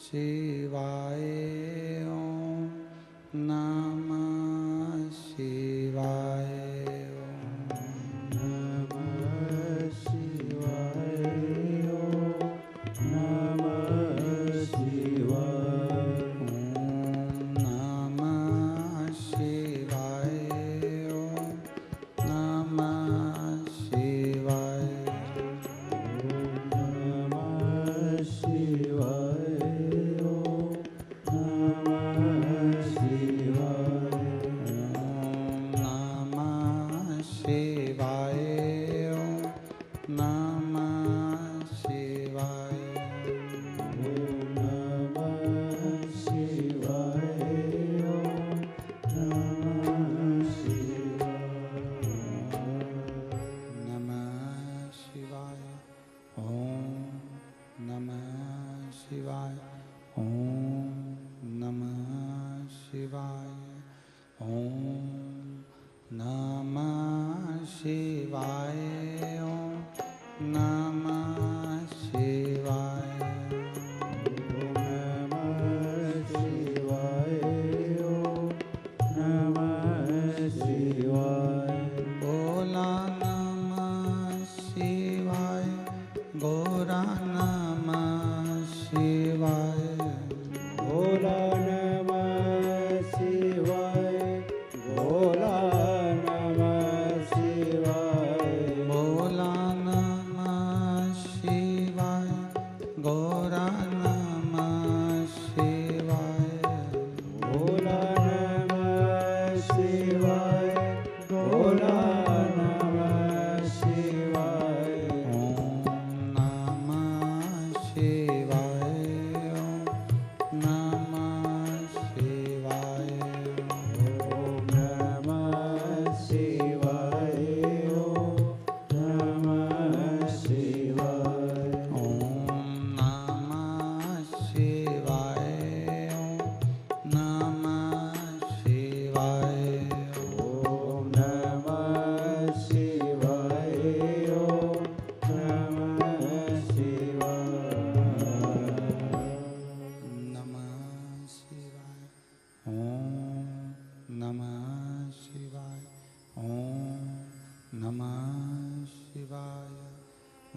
शिवाय ओम नमः शिवाय ओम नमः शिवाय ओम नमः शिवाय ओम नमः शिवाय ओम नमः शिवाय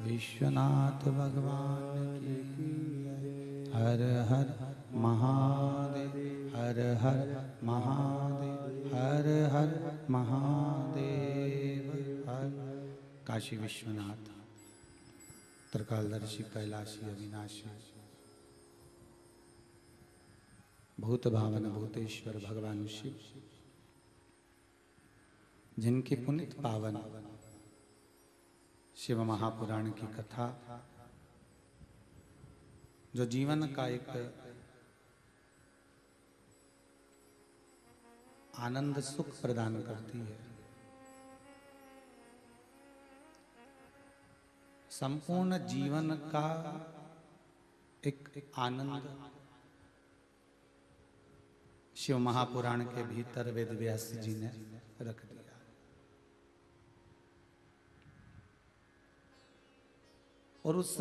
विश्वनाथ भगवान की हर हर महादेव हर हर महादेव हर हर महादेव हर। काशी विश्वनाथ त्रिकालदर्शी कैलाशी अविनाशी भूत भावन भूतेश्वर भगवान शिव जिनके पुनित पावन शिव महापुराण की कथा जो जीवन का एक आनंद सुख प्रदान करती है, संपूर्ण जीवन का एक आनंद शिव महापुराण के भीतर वेद व्यास जी ने रख दिया। और उस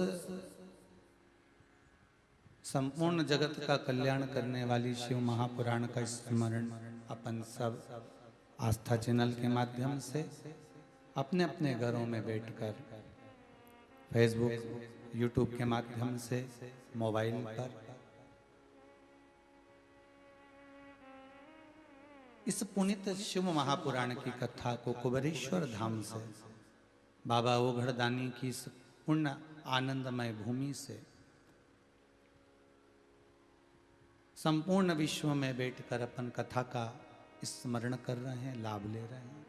संपूर्ण जगत का कल्याण करने वाली शिव महापुराण का स्मरण अपन सब आस्था चैनल के माध्यम से अपने अपने घरों में बैठकर फेसबुक यूट्यूब के माध्यम से मोबाइल पर इस पुनित शिव महापुराण की कथा को कुबेरेश्वर धाम से बाबा ओघड़दानी की इस पुण्य आनंदमय भूमि से संपूर्ण विश्व में बैठकर अपन कथा का स्मरण कर रहे हैं, लाभ ले रहे हैं।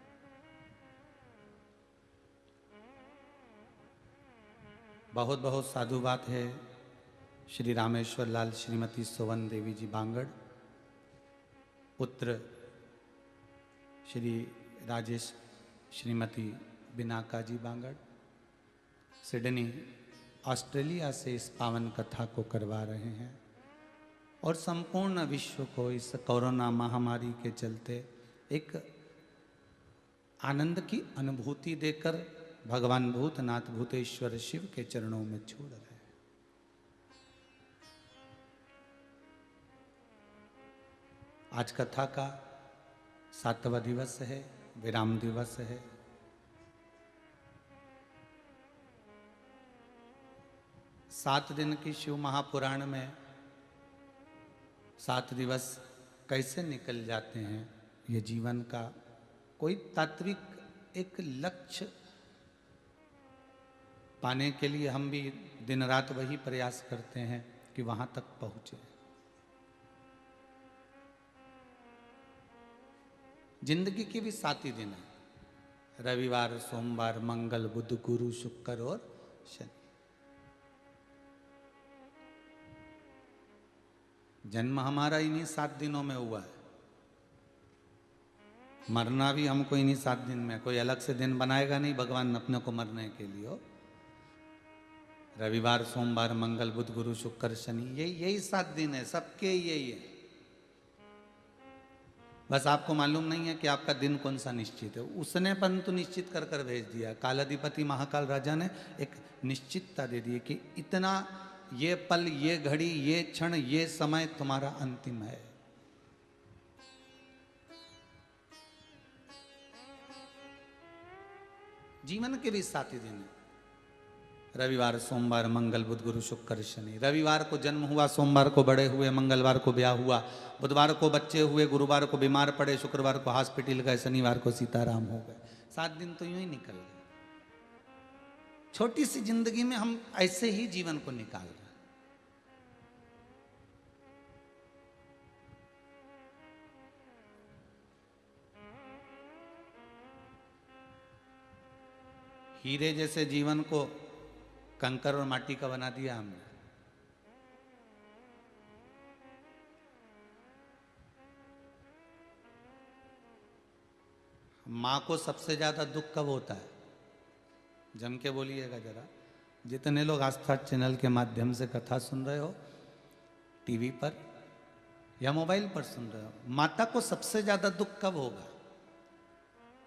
बहुत बहुत साधुवाद है श्री रामेश्वर लाल श्रीमती सोवन देवी जी बांगड़, पुत्र श्री राजेश श्रीमती बिनाका जी बांगड़, सिडनी ऑस्ट्रेलिया से इस पावन कथा को करवा रहे हैं और संपूर्ण विश्व को इस कोरोना महामारी के चलते एक आनंद की अनुभूति देकर भगवान भूतनाथ भूतेश्वर शिव के चरणों में छोड़ रहे हैं। आज कथा का 7वां दिवस है, विराम दिवस है। सात दिन की शिव महापुराण में 7 दिवस कैसे निकल जाते हैं, ये जीवन का कोई तात्विक एक लक्ष्य पाने के लिए हम भी दिन रात वही प्रयास करते हैं कि वहां तक पहुंचे। जिंदगी के भी 7 ही दिन है, रविवार, सोमवार, मंगल, बुध, गुरु, शुक्र और शनि। जन्म हमारा इन्हीं 7 दिनों में हुआ है, मरना भी हमको इन्हीं 7 दिन में। कोई अलग से दिन बनाएगा नहीं भगवान अपने को मरने के लिए। हो रविवार, सोमवार, मंगल, बुध, गुरु, शुक्र, शनि, यही 7 दिन है, सबके यही है। बस आपको मालूम नहीं है कि आपका दिन कौन सा निश्चित है। उसने परंतु निश्चित कर कर भेज दिया। कालाधिपति महाकाल राजा ने एक निश्चितता दे दी कि इतना, ये पल, ये घड़ी, ये क्षण, ये समय तुम्हारा अंतिम है। जीवन के भी 7 ही दिन है, रविवार, सोमवार, मंगल, बुध, गुरु, शुक्र, शनि। रविवार को जन्म हुआ, सोमवार को बड़े हुए, मंगलवार को ब्याह हुआ, बुधवार को बच्चे हुए, गुरुवार को बीमार पड़े, शुक्रवार को हॉस्पिटल गए, शनिवार को सीताराम हो गए। 7 दिन तो यूं ही निकल गए। छोटी सी जिंदगी में हम ऐसे ही जीवन को निकाल रहे हैं। हीरे जैसे जीवन को कंकर और माटी का बना दिया हमने। मां को सबसे ज्यादा दुख कब होता है? जम के बोलिएगा जरा। जितने लोग आस्था चैनल के माध्यम से कथा सुन रहे हो, टीवी पर या मोबाइल पर सुन रहे हो, माता को सबसे ज्यादा दुख कब होगा?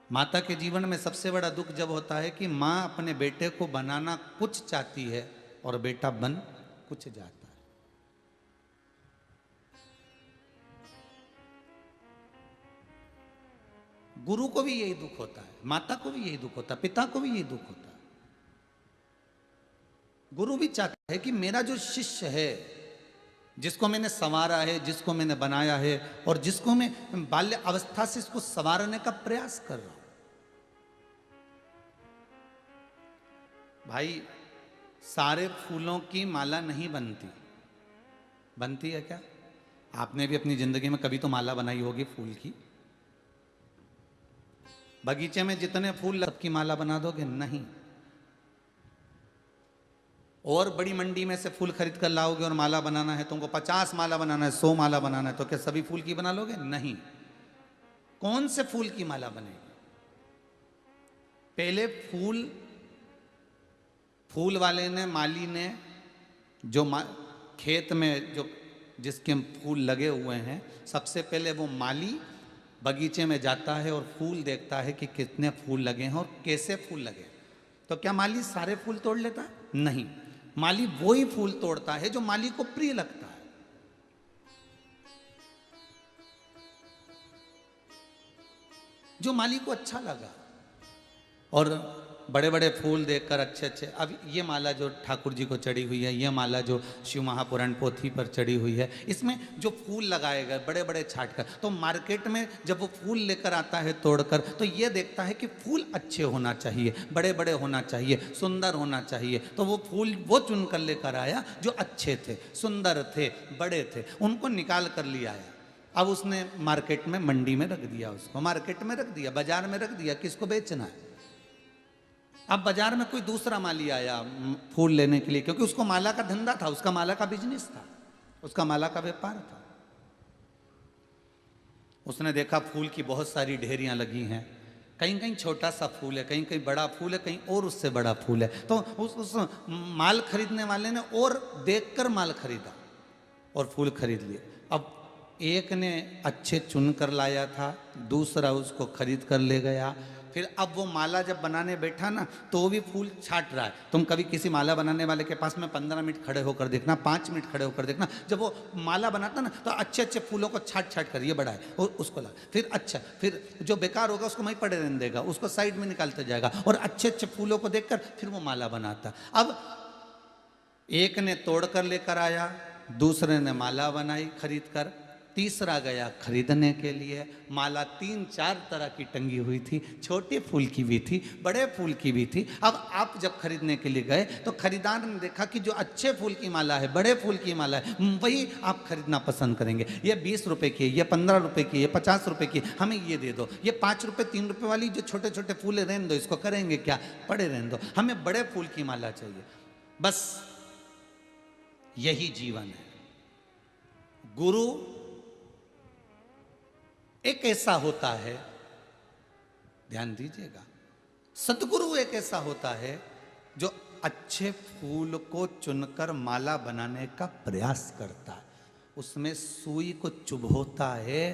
माता के जीवन में सबसे बड़ा दुख जब होता है कि माँ अपने बेटे को बनाना कुछ चाहती है और बेटा बन कुछ जाता है। गुरु को भी यही दुख होता है, माता को भी यही दुख होता है, पिता को भी यही दुख होता है। गुरु भी चाहता है कि मेरा जो शिष्य है, जिसको मैंने संवारा है, जिसको मैंने बनाया है और जिसको मैं बाल्य अवस्था से इसको संवारने का प्रयास कर रहा हूं। भाई, सारे फूलों की माला नहीं बनती। बनती है क्या? आपने भी अपनी जिंदगी में कभी तो माला बनाई होगी फूल की। बगीचे में जितने फूल सबकी माला बना दोगे? नहीं। और बड़ी मंडी में से फूल खरीद कर लाओगे और माला बनाना है, तुमको 50 माला बनाना है, 100 माला बनाना है, तो क्या सभी फूल की बना लोगे? नहीं। कौन से फूल की माला बनेगी? पहले फूल वाले ने, माली ने, जो खेत में जो जिसके फूल लगे हुए हैं, सबसे पहले वो माली बगीचे में जाता है और फूल देखता है कि कितने फूल लगे हैं और कैसे फूल लगे। तो क्या माली सारे फूल तोड़ लेता है? नहीं। माली वही फूल तोड़ता है जो माली को प्रिय लगता है। जो माली को अच्छा लगा। और बड़े बड़े फूल देखकर अच्छे अच्छे, अब ये माला जो ठाकुर जी को चढ़ी हुई है, ये माला जो शिव महापुराण पोथी पर चढ़ी हुई है, इसमें जो फूल लगाए गए बड़े बड़े छाट कर, तो मार्केट में जब वो फूल लेकर आता है तोड़कर, तो ये देखता है कि फूल अच्छे होना चाहिए, बड़े बड़े होना चाहिए, सुंदर होना चाहिए। तो वो फूल वो चुन कर लेकर आया जो अच्छे थे, सुंदर थे, बड़े थे, उनको निकाल कर लिया आया। अब उसने मार्केट में, मंडी में रख दिया, उसको मार्केट में रख दिया, बाजार में रख दिया, किसको बेचना है। अब बाजार में कोई दूसरा माली आया फूल लेने के लिए, क्योंकि उसको माला का धंधा था, उसका माला का बिजनेस था, उसका माला का व्यापार था। उसने देखा फूल की बहुत सारी ढेरियां लगी हैं, कहीं कहीं छोटा सा फूल है, कहीं कहीं बड़ा फूल है, कहीं और उससे बड़ा फूल है। तो उस माल खरीदने वाले ने और देखकर माल खरीदा और फूल खरीद लिए। अब एक ने अच्छे चुन कर लाया था, दूसरा उसको खरीद कर ले गया, फिर अब वो माला जब बनाने बैठा ना तो वो भी फूल छाट रहा है। तुम कभी किसी माला बनाने वाले के पास में 15 मिनट खड़े होकर देखना, 5 मिनट खड़े होकर देखना, जब वो माला बनाता ना तो अच्छे अच्छे फूलों को छाट छाट कर ये बढ़ाए और उसको ला, फिर अच्छा, फिर जो बेकार होगा उसको वहीं पड़े रहने देगा, उसको साइड में निकालते जाएगा और अच्छे अच्छे फूलों को देखकर फिर वो माला बनाता। अब एक ने तोड़ कर लेकर आया, दूसरे ने माला बनाई खरीद कर, तीसरा गया खरीदने के लिए। माला 3-4 तरह की टंगी हुई थी, छोटे फूल की भी थी, बड़े फूल की भी थी। अब आप जब खरीदने के लिए गए तो खरीदार ने देखा कि जो अच्छे फूल की माला है, बड़े फूल की माला है, वही आप खरीदना पसंद करेंगे। ये 20 रुपए की है, ये 15 रुपए की, ये 50 रुपए की, हमें ये दे दो। ये 5 रुपए 3 रुपए वाली जो छोटे छोटे फूल रहने दो, इसको करेंगे क्या, पड़े रहने दो, हमें बड़े फूल की माला चाहिए। बस यही जीवन है। गुरु एक ऐसा होता है, ध्यान दीजिएगा, सतगुरु एक ऐसा होता है जो अच्छे फूल को चुनकर माला बनाने का प्रयास करता है, उसमें सुई को चुभोता है,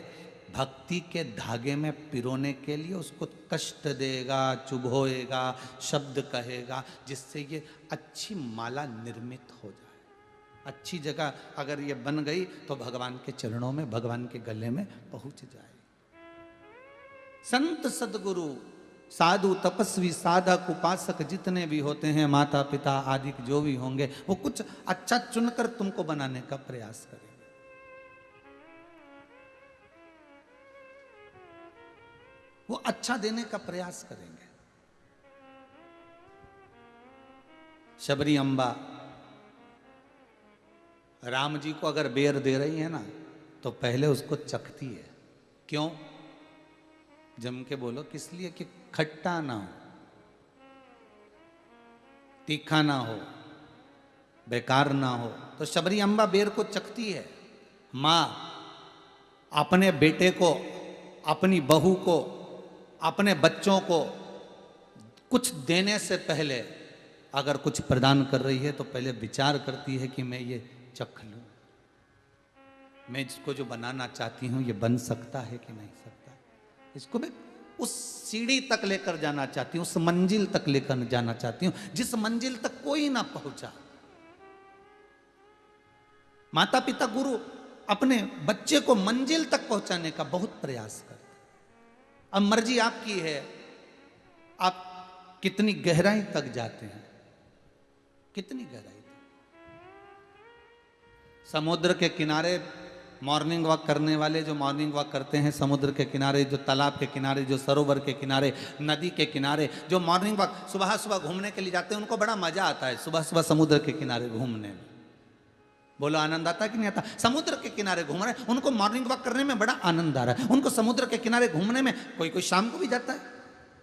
भक्ति के धागे में पिरोने के लिए उसको कष्ट देगा, चुभोएगा, शब्द कहेगा, जिससे ये अच्छी माला निर्मित हो जाए। अच्छी जगह अगर ये बन गई तो भगवान के चरणों में, भगवान के गले में पहुंच जाए। संत सदगुरु साधु तपस्वी साधक उपासक जितने भी होते हैं, माता पिता आदि जो भी होंगे, वो कुछ अच्छा चुनकर तुमको बनाने का प्रयास करेंगे। वो अच्छा देने का प्रयास करेंगे। शबरी अम्बा राम जी को अगर बेर दे रही है ना तो पहले उसको चखती है। क्यों? जम के बोलो, किस लिए? कि खट्टा ना हो, तीखा ना हो, बेकार ना हो। तो शबरी अम्बा बेर को चखती है। माँ अपने बेटे को, अपनी बहू को, अपने बच्चों को कुछ देने से पहले अगर कुछ प्रदान कर रही है तो पहले विचार करती है कि मैं ये चख लूं, मैं इसको जो बनाना चाहती हूं ये बन सकता है कि नहीं सकता, इसको मैं उस सीढ़ी तक लेकर जाना चाहती हूं, उस मंजिल तक लेकर जाना चाहती हूं जिस मंजिल तक कोई ना पहुंचा। माता पिता गुरु अपने बच्चे को मंजिल तक पहुंचाने का बहुत प्रयास करते। अब मर्जी आपकी है, आप कितनी गहराई तक जाते हैं, कितनी गहराई तक। समुद्र के किनारे मॉर्निंग वॉक करने वाले जो मॉर्निंग वॉक करते हैं, समुद्र के किनारे, जो तालाब के किनारे, जो सरोवर के किनारे, नदी के किनारे जो मॉर्निंग वॉक सुबह सुबह घूमने के लिए जाते हैं, उनको बड़ा मजा आता है सुबह सुबह समुद्र के किनारे घूमने में। बोलो आनंद आता है कि नहीं आता? समुद्र के किनारे घूम रहे हैं, उनको मॉर्निंग वॉक करने में बड़ा आनंद आ रहा है। उनको समुद्र के किनारे घूमने में, कोई कोई शाम को भी जाता है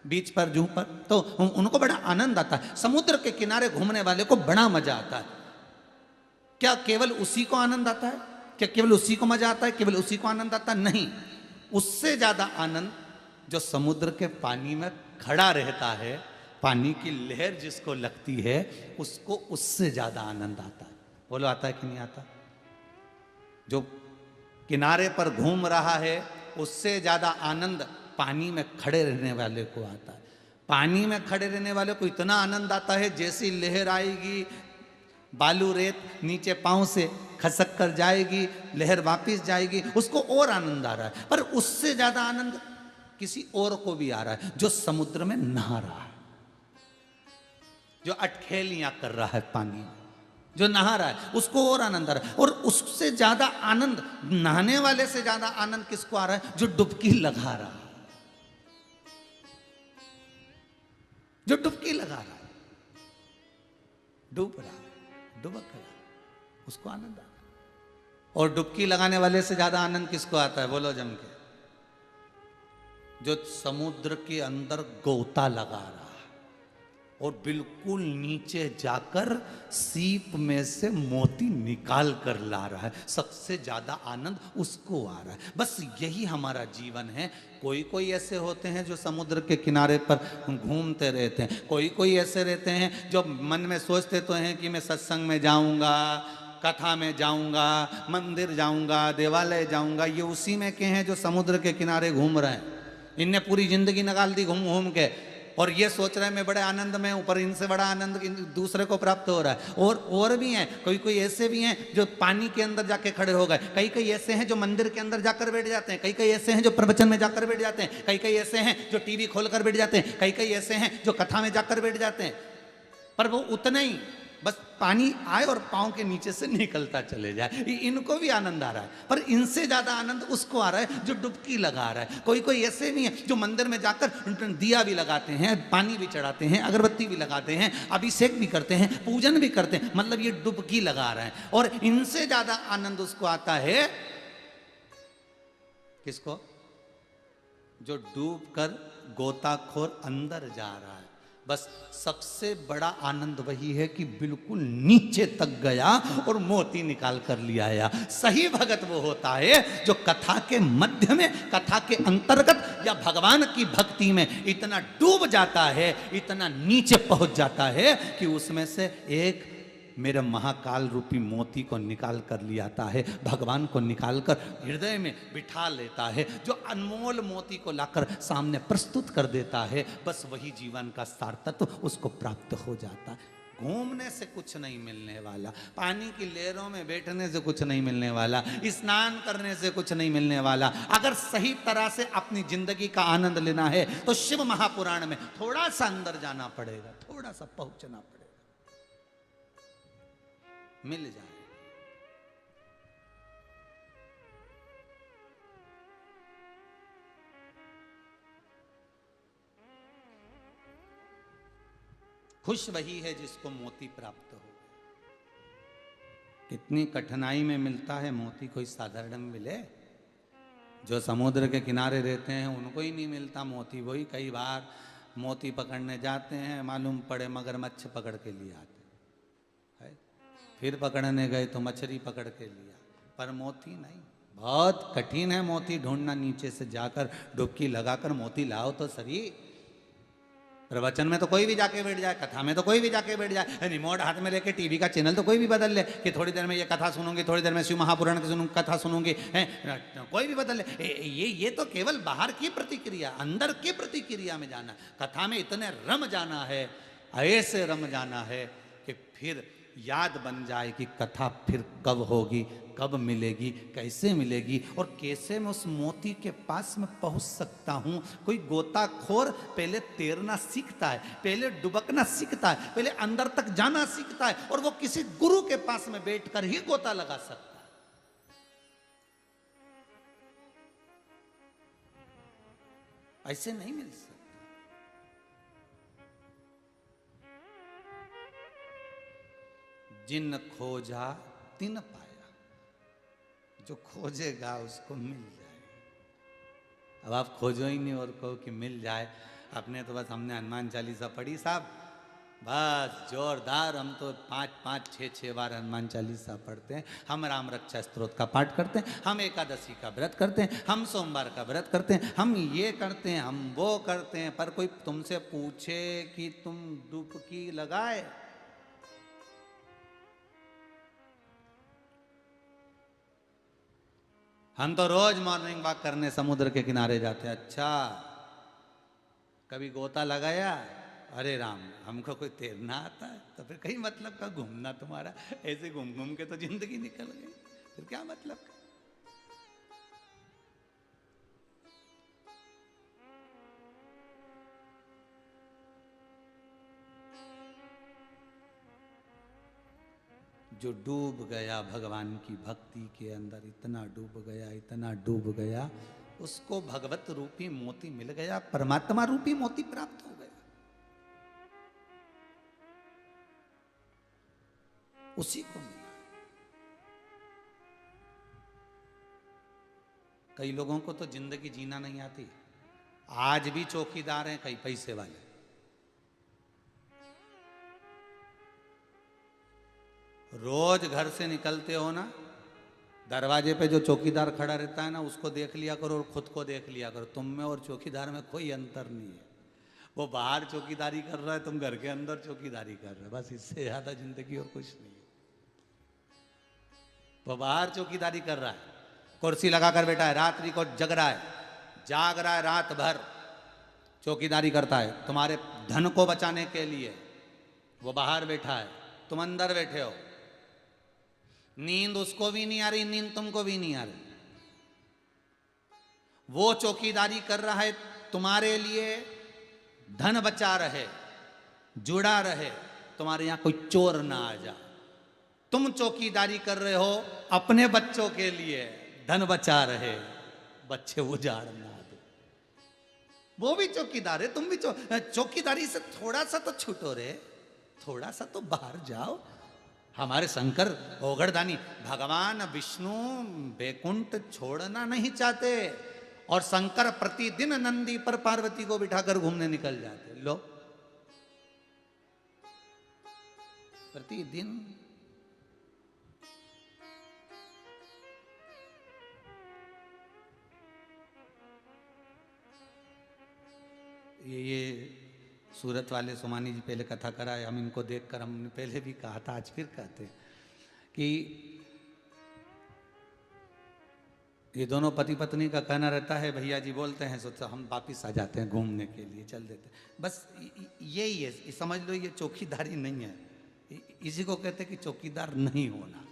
बीच पर, जूह पर, तो उनको बड़ा आनंद आता है। समुद्र के किनारे घूमने वाले को बड़ा मजा आता है। क्या केवल उसी को आनंद आता है? क्या केवल उसी को मजा आता है? केवल उसी को आनंद आता है? नहीं, उससे ज्यादा आनंद जो समुद्र के पानी में खड़ा रहता है, पानी की लहर जिसको लगती है, उसको उससे ज्यादा आनंद आता है। बोलो आता है कि नहीं आता? जो किनारे पर घूम रहा है उससे ज्यादा आनंद पानी में खड़े रहने वाले को आता है। पानी में खड़े रहने वाले को इतना आनंद आता है, जैसी लहर आएगी, बालू रेत नीचे पांव से खसक कर जाएगी, लहर वापस जाएगी, उसको और आनंद आ रहा है। पर उससे ज्यादा आनंद किसी और को भी आ रहा है जो समुद्र में नहा रहा है, जो अटखेलियां कर रहा है पानी में, जो नहा रहा है, उसको और आनंद आ रहा है। और उससे ज्यादा आनंद, नहाने वाले से ज्यादा आनंद किसको आ रहा है? जो डुबकी लगा रहा है, जो डुबकी लगा रहा है, डूब रहा है, डुबक रहा है, उसको आनंद आ रहा है। और डुबकी लगाने वाले से ज्यादा आनंद किसको आता है? बोलो जम के। जो समुद्र के अंदर गोता लगा रहा है और बिल्कुल नीचे जाकर सीप में से मोती निकाल कर ला रहा है, सबसे ज्यादा आनंद उसको आ रहा है। बस यही हमारा जीवन है। कोई कोई ऐसे होते हैं जो समुद्र के किनारे पर घूमते रहते हैं, कोई कोई ऐसे रहते हैं जो मन में सोचते तो हैं कि मैं सत्संग में जाऊंगा, कथा में जाऊंगा, मंदिर जाऊंगा, देवालय जाऊंगा। ये उसी में के हैं जो समुद्र के किनारे घूम रहे हैं। इनने पूरी जिंदगी निकाल दी घूम घूम के, और ये सोच रहे हैं मैं बड़े आनंद में हूं, पर इनसे बड़ा आनंद दूसरे को प्राप्त हो रहा है। और भी हैं, कोई कोई ऐसे भी हैं जो पानी के अंदर जाके खड़े हो गए, कई कई ऐसे हैं जो मंदिर के अंदर जाकर बैठ जाते हैं, कई कई ऐसे हैं जो प्रवचन में जाकर बैठ जाते हैं, कई कई ऐसे हैं जो टीवी खोलकर बैठ जाते हैं, कई कई ऐसे हैं जो कथा में जाकर बैठ जाते हैं। पर वो उतना ही, बस पानी आए और पांव के नीचे से निकलता चले जाए, इनको भी आनंद आ रहा है। पर इनसे ज्यादा आनंद उसको आ रहा है जो डुबकी लगा रहा है। कोई कोई ऐसे भी हैं जो मंदिर में जाकर दिया भी लगाते हैं, पानी भी चढ़ाते हैं, अगरबत्ती भी लगाते हैं, अभिषेक भी करते हैं, पूजन भी करते हैं, मतलब ये डुबकी लगा रहे हैं। और इनसे ज्यादा आनंद उसको आता है, किसको? जो डूब कर गोताखोर अंदर जा रहा है। बस सबसे बड़ा आनंद वही है कि बिल्कुल नीचे तक गया और मोती निकाल कर लिया आया। सही भगत वो होता है जो कथा के मध्य में, कथा के अंतर्गत या भगवान की भक्ति में इतना डूब जाता है, इतना नीचे पहुंच जाता है कि उसमें से एक मेरे महाकाल रूपी मोती को निकाल कर ले आता है, भगवान को निकाल कर हृदय में बिठा लेता है, जो अनमोल मोती को लाकर सामने प्रस्तुत कर देता है। बस वही जीवन का सार्थत्व उसको प्राप्त हो जाता है। घूमने से कुछ नहीं मिलने वाला, पानी की लहरों में बैठने से कुछ नहीं मिलने वाला, स्नान करने से कुछ नहीं मिलने वाला। अगर सही तरह से अपनी जिंदगी का आनंद लेना है तो शिव महापुराण में थोड़ा सा अंदर जाना पड़ेगा, थोड़ा सा पहुंचना पड़ेगा, मिल जाए। खुश वही है जिसको मोती प्राप्त हो। कितनी कठिनाई में मिलता है मोती, कोई साधारण मिले? जो समुद्र के किनारे रहते हैं उनको ही नहीं मिलता मोती। वही कई बार मोती पकड़ने जाते हैं, मालूम पड़े मगरमच्छ पकड़ के लिए आते है, फिर पकड़ने गए तो मछली पकड़ के लिया, पर मोती नहीं। बहुत कठिन है मोती ढूंढना, नीचे से जाकर डुबकी लगाकर मोती लाओ तो सही। प्रवचन में तो कोई भी जाके बैठ जाए, कथा में तो कोई भी जाके बैठ जाए, रिमोट हाथ में लेके टीवी का चैनल तो कोई भी बदल ले कि थोड़ी देर में ये कथा सुनूंगी, थोड़ी देर में शिव महापुराण की कथा सुनूंगी, कोई भी बदल ले। ये तो केवल बाहर की प्रतिक्रिया, अंदर की प्रतिक्रिया में जाना। कथा में इतने रम जाना है, ऐसे रम जाना है कि फिर याद बन जाए कि कथा फिर कब होगी, कब मिलेगी, कैसे मिलेगी, और कैसे मैं उस मोती के पास में पहुंच सकता हूं। कोई गोताखोर पहले तैरना सीखता है, पहले डुबकना सीखता है, पहले अंदर तक जाना सीखता है, और वो किसी गुरु के पास में बैठकर ही गोता लगा सकता है। ऐसे नहीं मिल सकता। जिन खोजा तिन पाया, जो खोजेगा उसको मिल जाए। अब आप खोजो ही नहीं और कहो कि मिल जाए। अपने तो बस हमने हनुमान चालीसा पढ़ी साहब, बस जोरदार। हम तो 5-5, 6-6 बार हनुमान चालीसा पढ़ते हैं। हम राम रक्षा स्तोत्र का पाठ करते हैं, हम एकादशी का व्रत करते हैं, हम सोमवार का व्रत करते हैं, हम ये करते हैं, हम वो करते हैं। पर कोई तुमसे पूछे कि तुम डुबकी लगाए? हम तो रोज मॉर्निंग वॉक करने समुद्र के किनारे जाते हैं। अच्छा, कभी गोता लगाया? अरे राम, हमको कोई तैरना आता है? तो फिर कहीं मतलब का घूमना तुम्हारा, ऐसे घूम घूम के तो जिंदगी निकल गई, फिर क्या मतलब का? जो डूब गया भगवान की भक्ति के अंदर, इतना डूब गया, इतना डूब गया, उसको भगवत रूपी मोती मिल गया, परमात्मा रूपी मोती प्राप्त हो गया। उसी को मिला। कई लोगों को तो जिंदगी जीना नहीं आती, आज भी चौकीदार हैं कई पैसे वाले। रोज घर से निकलते हो ना, दरवाजे पे जो चौकीदार खड़ा रहता है ना, उसको देख लिया करो और खुद को देख लिया करो। तुम में और चौकीदार में कोई अंतर नहीं है। वो बाहर चौकीदारी कर रहा है, तुम घर के अंदर चौकीदारी कर रहे हो, बस इससे ज्यादा जिंदगी और कुछ नहीं है। वो बाहर चौकीदारी कर रहा है, कुर्सी लगाकर बैठा है, रात्रि को जग रहा है, जाग रहा है रात भर, चौकीदारी करता है तुम्हारे धन को बचाने के लिए। वो बाहर बैठा है, तुम अंदर बैठे हो। नींद उसको भी नहीं आ रही, नींद तुमको भी नहीं आ रही। वो चौकीदारी कर रहा है तुम्हारे लिए, धन बचा रहे, जुड़ा रहे, तुम्हारे यहां कोई चोर ना आ जाए। तुम चौकीदारी कर रहे हो अपने बच्चों के लिए, धन बचा रहे, बच्चे उजाड़ ना दे। वो भी चौकीदार है, तुम भी चौकीदारी से थोड़ा सा तो छूटो रे, थोड़ा सा तो बाहर जाओ। हमारे शंकर ओगड़दानी भगवान विष्णु बैकुंठ छोड़ना नहीं चाहते, और शंकर प्रतिदिन नंदी पर पार्वती को बिठाकर घूमने निकल जाते। लो, प्रतिदिन। ये सूरत वाले सोमानी जी पहले कथा कराए, हम इनको देखकर हमने पहले भी कहा था, आज फिर कहते हैं कि ये दोनों पति पत्नी का कहना रहता है, भैया जी बोलते हैं तो हम वापिस आ जाते हैं घूमने के लिए, चल देते हैं। बस यही है, समझ लो ये चौकीदारी नहीं है। इसी को कहते हैं कि चौकीदार नहीं होना।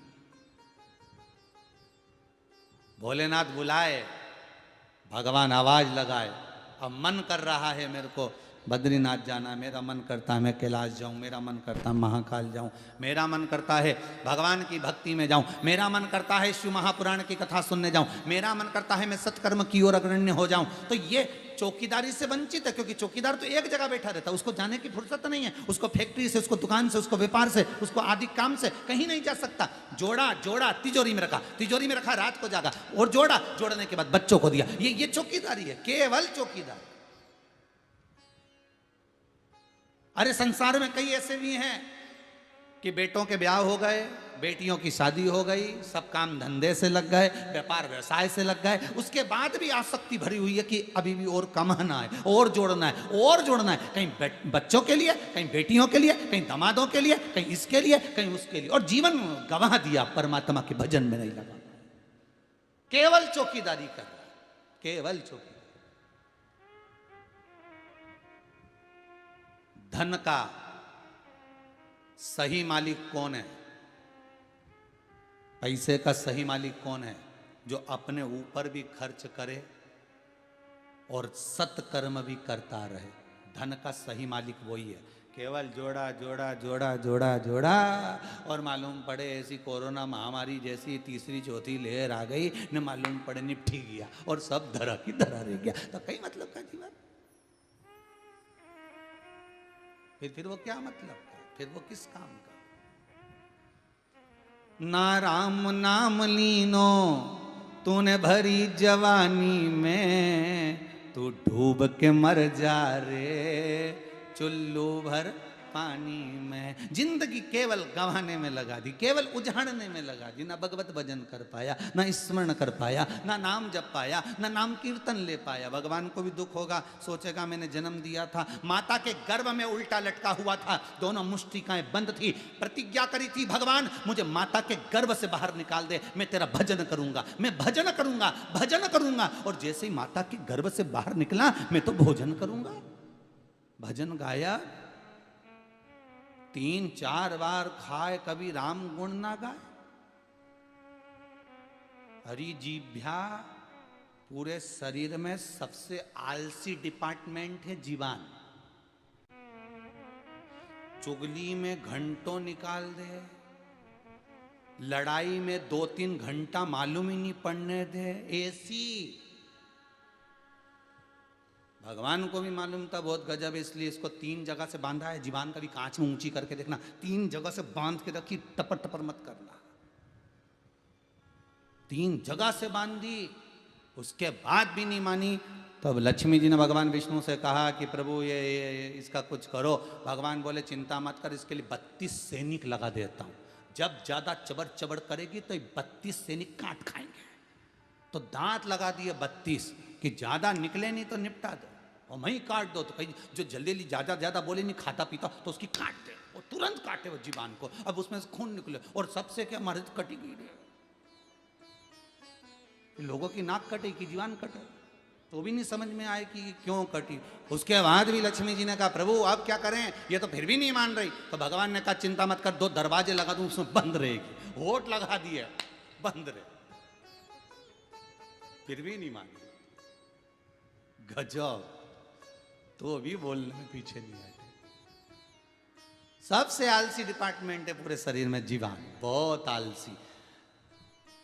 भोलेनाथ बुलाए, भगवान आवाज लगाए, अब मन कर रहा है मेरे को बद्रीनाथ जाना, मेरा मन करता है मैं कैलाश जाऊं, मेरा मन करता है महाकाल जाऊं, मेरा मन करता है भगवान की भक्ति में जाऊं, मेरा मन करता है शिव महापुराण की कथा सुनने जाऊं, मेरा मन करता है मैं सत्कर्म की ओर अग्रण्य हो जाऊं। तो ये चौकीदारी से वंचित है, क्योंकि चौकीदार तो एक जगह बैठा रहता है, उसको जाने की फुर्सत नहीं है। उसको फैक्ट्री से, उसको दुकान से, उसको व्यापार से, उसको आदि काम से कहीं नहीं जा सकता। जोड़ा जोड़ा तिजोरी में रखा, तिजोरी में रखा, रात को जागा और जोड़ा, जोड़ने के बाद बच्चों को दिया। ये चौकीदारी है, केवल चौकीदार। अरे संसार में कई ऐसे भी हैं कि बेटों के ब्याह हो गए, बेटियों की शादी हो गई, सब काम धंधे से लग गए, व्यापार व्यवसाय से लग गए, उसके बाद भी आसक्ति भरी हुई है कि अभी भी और कमाना है, और जोड़ना है, और जोड़ना है, कहीं बच्चों के लिए, कहीं बेटियों के लिए, कहीं दामादों के लिए, कहीं इसके लिए, कहीं उसके लिए, और जीवन गंवा दिया, परमात्मा के भजन में नहीं लगा। केवल चौकीदारी कर रहा, केवल चौकीदारी। धन का सही मालिक कौन है? पैसे का सही मालिक कौन है? जो अपने ऊपर भी खर्च करे और सत्कर्म भी करता रहे। धन का सही मालिक वही है। केवल जोड़ा जोड़ा जोड़ा जोड़ा जोड़ा और मालूम पड़े ऐसी कोरोना महामारी जैसी तीसरी चौथी लहर आ गई, न मालूम पड़े निपटी गया और सब धरा की धरा रह गया। तो कई मतलब का जीवन, फिर वो क्या मतलब का, फिर वो किस काम का? ना राम नाम लीनो तूने भरी जवानी में, तू डूब के मर जा रे चुल्लू भर पानी में। जिंदगी केवल गंवाने में लगा दी, केवल उजाड़ने में लगा दी। ना भगवत भजन कर पाया, ना स्मरण कर पाया, ना नाम जप पाया, ना नाम कीर्तन ले पाया। भगवान को भी दुख होगा, सोचेगा मैंने जन्म दिया था, माता के गर्भ में उल्टा लटका हुआ था, दोनों मुष्टिकाएं बंद थी, प्रतिज्ञा करी थी भगवान मुझे माता के गर्भ से बाहर निकाल दे, मैं तेरा भजन करूंगा, मैं भजन करूंगा, भजन करूंगा। और जैसे ही माता के गर्भ से बाहर निकला, मैं तो भोजन करूंगा। भजन गाया, 3-4 बार खाए, कभी राम गुण ना गाए। हरि जीभ्या, पूरे शरीर में सबसे आलसी डिपार्टमेंट है जीवान। चुगली में घंटों निकाल दे, लड़ाई में 2-3 घंटा मालूम ही नहीं पड़ने दे। ऐसी भगवान को भी मालूम था बहुत गजब, इसलिए इसको 3 जगह से बांधा है। जीवान का भी कांच में ऊंची करके देखना, 3 जगह से बांध के रखी, टपर टपर मत करना। 3 जगह से बांधी, उसके बाद भी नहीं मानी। तो अब लक्ष्मी जी ने भगवान विष्णु से कहा कि प्रभु ये इसका कुछ करो। भगवान बोले चिंता मत कर, इसके लिए 32 सैनिक लगा देता हूं। जब ज्यादा चबड़ चबड़ करेगी तो 32 सैनिक काट खाएंगे। तो दांत लगा दिए 32 कि ज्यादा निकले नहीं तो निपटा दो, और वहीं काट दो। तो कहीं जो जल्दी जल्दी ज्यादा ज्यादा बोले नहीं खाता पीता तो उसकी काट दे, और तुरंत काटे वो जीवान को। अब उसमें से खून निकले, और सबसे क्या मर्द कटी गई, लोगों की नाक कटे कि जीवान कटे। तो भी नहीं समझ में आए कि क्यों कटी। उसके बाद भी लक्ष्मी जी ने कहा प्रभु अब क्या करें, ये तो फिर भी नहीं मान रही। तो भगवान ने कहा चिंता मत कर, 2 दरवाजे लगा दूं उसमें बंद रहेगी। होठ लगा दिए बंद रहे, फिर भी नहीं मान रही। गजब, तो भी बोलने में पीछे नहीं आए। सबसे आलसी डिपार्टमेंट है पूरे शरीर में जीवान, बहुत आलसी।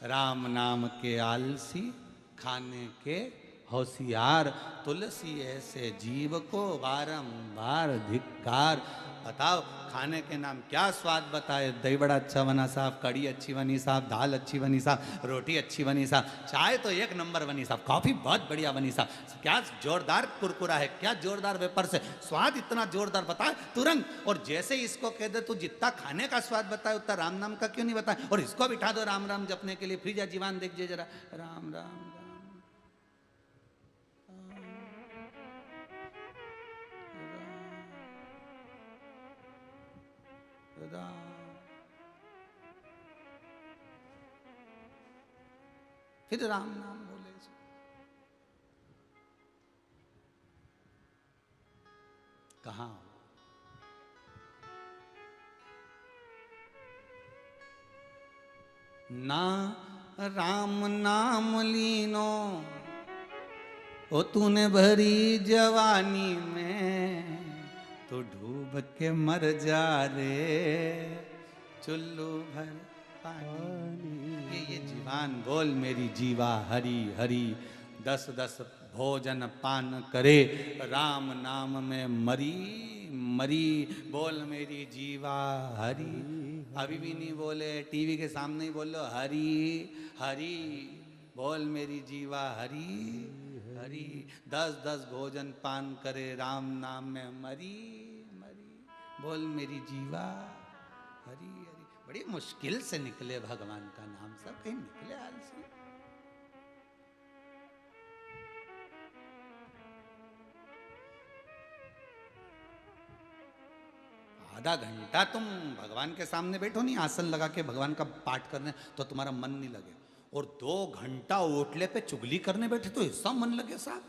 राम नाम के आलसी, खाने के होशियार, तुलसी ऐसे जीव को बारंबार धिक्कार। बताओ खाने के नाम क्या स्वाद बताए, दही बड़ा अच्छा बना साहब, कड़ी अच्छी बनी साहब, दाल अच्छी बनी साहब, रोटी अच्छी बनी साहब, चाय तो 1 नंबर बनी साहब, कॉफी बहुत बढ़िया बनी साहब, क्या जोरदार कुरकुरा है, क्या जोरदार वेपर्स है, स्वाद इतना जोरदार बताए तुरंत। और जैसे इसको कह दे तू जितना खाने का स्वाद बताए उतना राम नाम का क्यों नहीं बताए, और इसको बिठा दो राम राम जपने के लिए, फिर जा जीवान देख जे जरा, राम राम फिर राम नाम बोले। कहां ना राम नाम लीनो ओ तूने भरी जवानी में, तो डूब के मर जा रे चुल्लू भर पानी। ये जीवान बोल मेरी जीवा हरि हरि, 10 भोजन पान करे, राम नाम में मरी मरी। बोल मेरी जीवा हरि, अभी भी नहीं बोले, टीवी के सामने ही बोलो हरि हरि। बोल मेरी जीवा हरि हरि, 10 भोजन पान करे, राम नाम में मरी मरी। बोल मेरी जीवा हरि हरि। बड़ी मुश्किल से निकले भगवान का नाम, सब कहीं निकले आलसी। आधा घंटा तुम भगवान के सामने बैठो नहीं, आसन लगा के भगवान का पाठ करने, तो तुम्हारा मन नहीं लगे। और 2 घंटा ओटले पे चुगली करने बैठे तो ऐसा मन लगे साहब।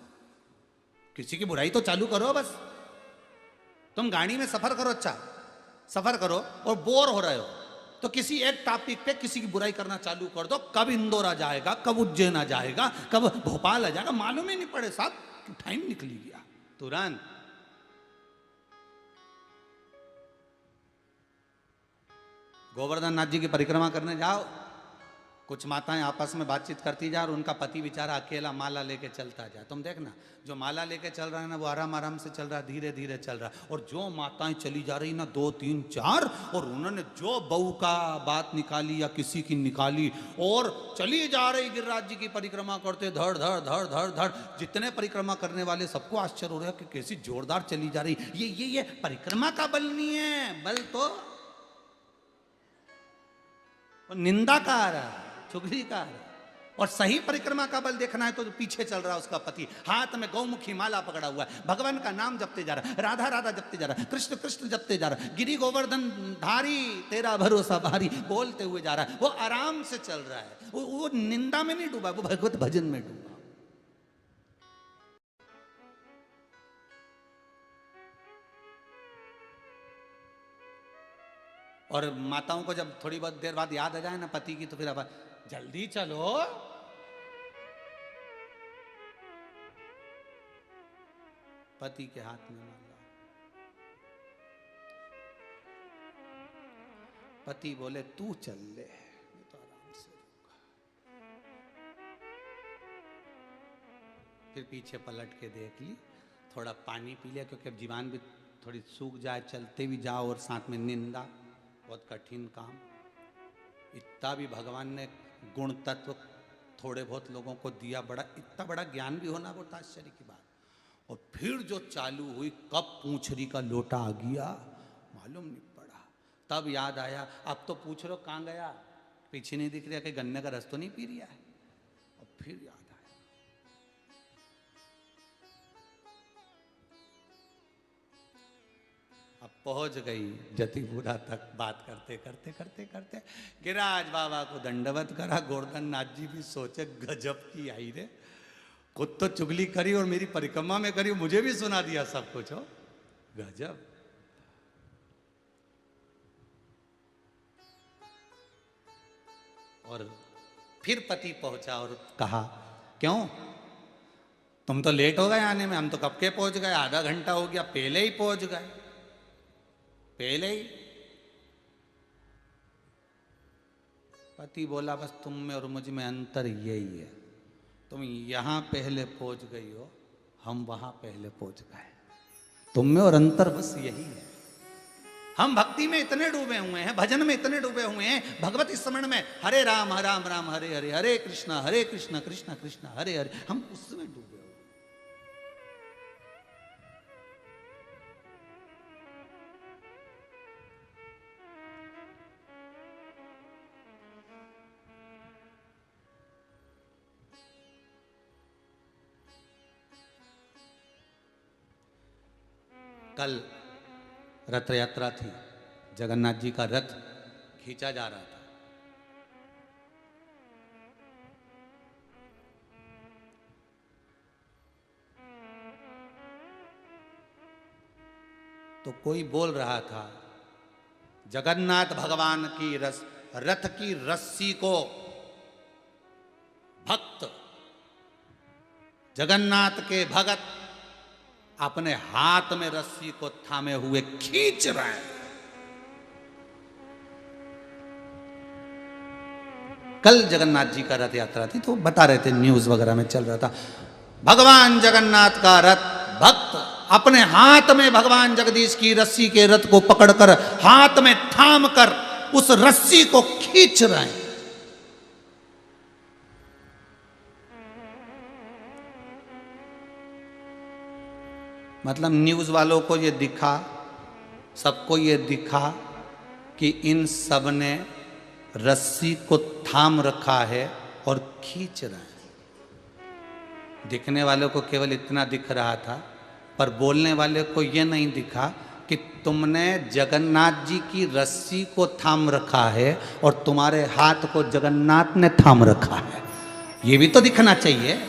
किसी की बुराई तो चालू करो बस। तुम गाड़ी में सफर करो, अच्छा सफर करो और बोर हो रहे हो, तो किसी एक टॉपिक पे किसी की बुराई करना चालू कर दो। कब इंदौर आ जाएगा, कब उज्जैन आ जाएगा, कब भोपाल आ जाएगा, मालूम ही नहीं पड़े साहब, टाइम निकली गया तुरंत। गोवर्धन नाथ जी की परिक्रमा करने जाओ, कुछ माताएं आपस में बातचीत करती जा और उनका पति बेचारा अकेला माला लेके चलता जा। तुम देखना जो माला लेके चल रहा है ना, वो आराम आराम से चल रहा है, धीरे धीरे चल रहा है। और जो माताएं चली जा रही ना 2 3 4, और उन्होंने जो बहू का बात निकाली या किसी की निकाली, और चली जा रही गिरिराज जी की परिक्रमा करते, धड़ धड़ धड़ धड़ धड़। जितने परिक्रमा करने वाले सबको आश्चर्य हो रहा है कि कैसी जोरदार चली जा रही। ये परिक्रमा का बल नहीं है, बल तो निंदा का आ रहा है, चुगली का आ रहा है। और सही परिक्रमा का बल देखना है तो पीछे चल रहा है उसका पति, हाथ में गौमुखी माला पकड़ा हुआ है, भगवान का नाम जपते जा रहा है, राधा राधा जपते जा रहा है, कृष्ण कृष्ण जपते जा रहा है, गिरी गोवर्धन धारी तेरा भरोसा भारी बोलते हुए जा रहा है। वो आराम से चल रहा है, वो निंदा में नहीं डूबा, वो भगवत भजन में डूबा। और माताओं को जब थोड़ी बहुत देर बाद याद आ जाए ना पति की, तो फिर अब जल्दी चलो, पति के हाथ में माला। पति बोले तू चल ले, तो आराम से रुका। फिर पीछे पलट के देख ली, थोड़ा पानी पी लिया, क्योंकि अब जीवान भी थोड़ी सूख जाए, चलते भी जाओ और साथ में निंदा, बहुत कठिन काम। इतना भी भगवान ने गुण तत्व थोड़े बहुत लोगों को दिया, बड़ा इतना बड़ा ज्ञान भी होना बहुत आश्चर्य की बात। और फिर जो चालू हुई, कब पूंछरी का लोटा आ गया मालूम नहीं पड़ा। तब याद आया, अब तो पूछ लो कहाँ गया, पीछे नहीं दिख रहा कि गन्ने का रस तो नहीं पी रिया है। और फिर याद आया, अब पहुंच गई जतिपुरा तक। बात करते करते करते करते गिरिराज बाबा को दंडवत करा। गोवर्धन नाथ जी भी सोचे गजब की आई रे, खुद तो चुगली करी और मेरी परिक्रमा में करी, मुझे भी सुना दिया सब कुछ हो। गजब। और फिर पति पहुंचा और कहा, क्यों तुम तो लेट हो गए आने में, हम तो कब के पहुंच गए, आधा घंटा हो गया, पहले ही पहुंच गए, पहले ही। पति बोला, बस तुम में और मुझ में अंतर यही है, तुम यहां पहले पहुंच गई हो, हम वहां पहले पहुंच गए, तुम में और अंतर बस यही है। हम भक्ति में इतने डूबे हुए हैं, भजन में इतने डूबे हुए हैं, भगवत स्मरण में, हरे राम राम हरे हरे, हरे कृष्ण कृष्ण कृष्ण हरे हरे, हम उसमें डूबे हुए। कल रथ यात्रा थी, जगन्नाथ जी का रथ खींचा जा रहा था। तो कोई बोल रहा था, जगन्नाथ भगवान की रथ की रस्सी को भक्त, जगन्नाथ के भगत अपने हाथ में रस्सी को थामे हुए खींच रहे हैं। कल जगन्नाथ जी का रथ यात्रा थी, तो बता रहे थे, न्यूज वगैरह में चल रहा था, भगवान जगन्नाथ का रथ भक्त अपने हाथ में भगवान जगदीश की रस्सी के रथ को पकड़कर हाथ में थाम कर उस रस्सी को खींच रहे हैं। मतलब न्यूज़ वालों को ये दिखा, सबको ये दिखा कि इन सब ने रस्सी को थाम रखा है और खींच रहे हैं। दिखने वालों को केवल इतना दिख रहा था, पर बोलने वाले को ये नहीं दिखा कि तुमने जगन्नाथ जी की रस्सी को थाम रखा है और तुम्हारे हाथ को जगन्नाथ ने थाम रखा है। ये भी तो दिखना चाहिए,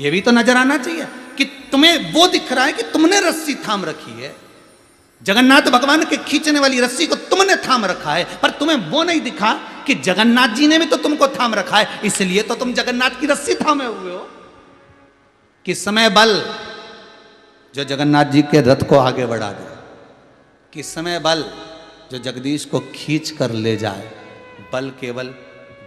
ये भी तो नजर आना चाहिए कि तुम्हें वो दिख रहा है कि तुमने रस्सी थाम रखी है, जगन्नाथ भगवान के खींचने वाली रस्सी को तुमने थाम रखा है, पर तुम्हें वो नहीं दिखा कि जगन्नाथ जी ने भी तो तुमको थाम रखा है, इसलिए तो तुम जगन्नाथ की रस्सी थामे हुए हो। कि समय बल जो जगन्नाथ जी के रथ को आगे बढ़ा दे, कि समय बल जो जगदीश को खींच कर ले जाए, बल केवल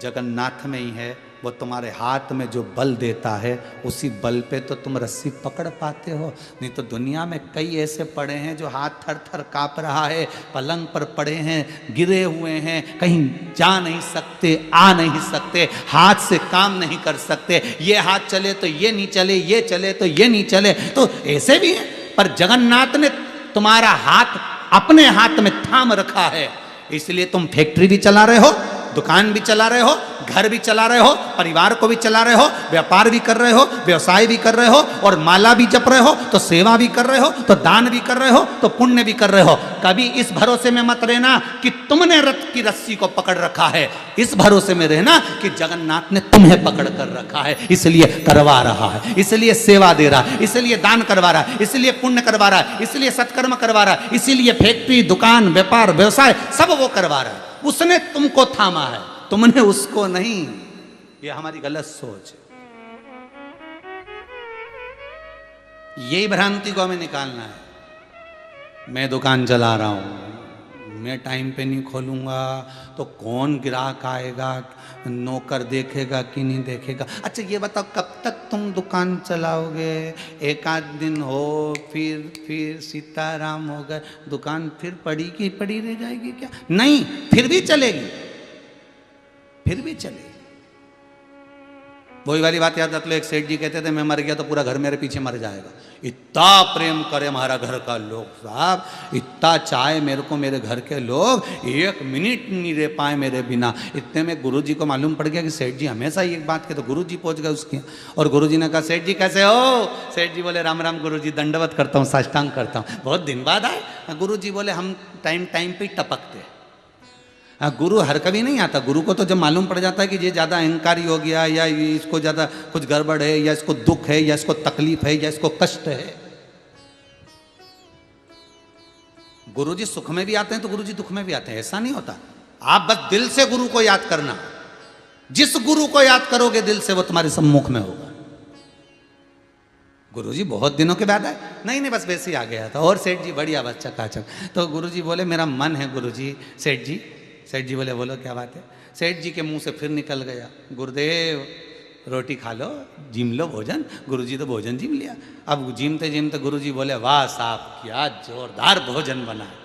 जगन्नाथ में ही है। वो तुम्हारे हाथ में जो बल देता है, उसी बल पे तो तुम रस्सी पकड़ पाते हो। नहीं तो दुनिया में कई ऐसे पड़े हैं जो हाथ थर थर काँप रहा है, पलंग पर पड़े हैं, गिरे हुए हैं, कहीं जा नहीं सकते, आ नहीं सकते, हाथ से काम नहीं कर सकते, ये हाथ चले तो ये नहीं चले, ये चले तो ये नहीं चले, तो ऐसे भी हैं। पर जगन्नाथ ने तुम्हारा हाथ अपने हाथ में थाम रखा है, इसलिए तुम फैक्ट्री भी चला रहे हो, दुकान भी चला रहे हो, घर भी चला रहे हो, परिवार को भी चला रहे हो, व्यापार भी कर रहे हो, व्यवसाय भी कर रहे हो, और माला भी जप रहे हो, तो सेवा भी कर रहे हो, तो दान भी कर रहे हो, तो पुण्य भी कर रहे हो। कभी इस भरोसे में मत रहना कि तुमने रथ की रस्सी को पकड़ रखा है, इस भरोसे में रहना कि जगन्नाथ ने तुम्हें पकड़ कर रखा है, इसलिए करवा रहा है, इसलिए सेवा दे रहा है, इसलिए दान करवा रहा है, इसलिए पुण्य करवा रहा है, इसलिए सत्कर्म करवा रहा है, इसीलिए फैक्ट्री, दुकान, व्यापार, व्यवसाय सब वो करवा रहा है। उसने तुमको थामा है, तुमने उसको नहीं। ये हमारी गलत सोच है, यही भ्रांति को हमें निकालना है। मैं दुकान चला रहा हूं, मैं टाइम पे नहीं खोलूंगा तो कौन ग्राहक आएगा, नौकर देखेगा कि नहीं देखेगा। अच्छा ये बताओ, कब तक तुम दुकान चलाओगे? एक आध दिन हो, फिर सीताराम हो गए, दुकान फिर पड़ी की पड़ी रह जाएगी क्या? नहीं, फिर भी चलेगी, फिर भी चलेगी। वही वाली बात याद रख लो, एक सेठ जी कहते थे मैं मर गया तो पूरा घर मेरे पीछे मर जाएगा। इतना प्रेम करे हमारा घर का लोग साहब, इतना चाहे मेरे को मेरे घर के लोग, एक मिनट नहीं रह पाए मेरे बिना। इतने में गुरुजी को मालूम पड़ गया कि सेठ जी हमेशा एक बात के, तो गुरुजी पहुंच गए उसके, और गुरुजी ने कहा सेठ जी कैसे हो? सेठ जी बोले राम राम गुरुजी, दंडवत करता हूँ, साष्टांग करता हूँ, बहुत दिन बाद आए। गुरुजी बोले हम टाइम टाइम पे टपकते, गुरु हर कभी नहीं आता। गुरु को तो जब मालूम पड़ जाता है कि ये ज़्यादा अहंकारी हो गया, या इसको ज़्यादा कुछ गड़बड़ है, या इसको दुख है, या इसको तकलीफ है, या इसको कष्ट है। गुरु जी सुख में भी आते हैं तो गुरु जी दुख में भी आते हैं, ऐसा नहीं होता। आप बस दिल से गुरु को याद करना। जिस गुरु को याद करोगे दिल से, वो तुम्हारे सम्मुख में होगा। गुरुजी बहुत दिनों के बाद आए? नहीं, बस वैसे ही आ गया था। और सेठ जी बढ़िया, बस चकाचक। तो गुरुजी बोले मेरा मन है गुरुजी। सेठ जी बोले बोलो क्या बात है। सेठ जी के मुंह से फिर निकल गया, गुरुदेव रोटी खा लो, जिम लो भोजन। गुरुजी तो भोजन जिम लिया। अब जिमते जिमते गुरुजी बोले वाह साहब क्या जोरदार भोजन बना है।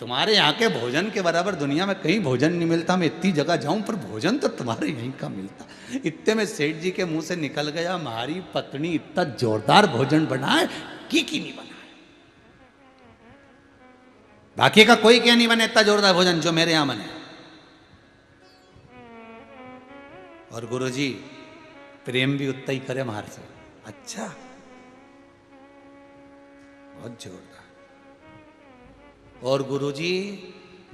तुम्हारे यहाँ के भोजन के बराबर दुनिया में कहीं भोजन नहीं मिलता। मैं इतनी जगह जाऊं पर भोजन तो तुम्हारे यहीं का मिलता। इतने में सेठ जी के मुंह से निकल गया, हमारी पत्नी इतना जोरदार भोजन बनाए की नहीं बनाए। बाकी का कोई क्या नहीं बने इतना जोरदार भोजन जो मेरे यहां बने। और गुरुजी प्रेम भी उतना ही करे हमारे से। अच्छा, बहुत जोरदार। और गुरुजी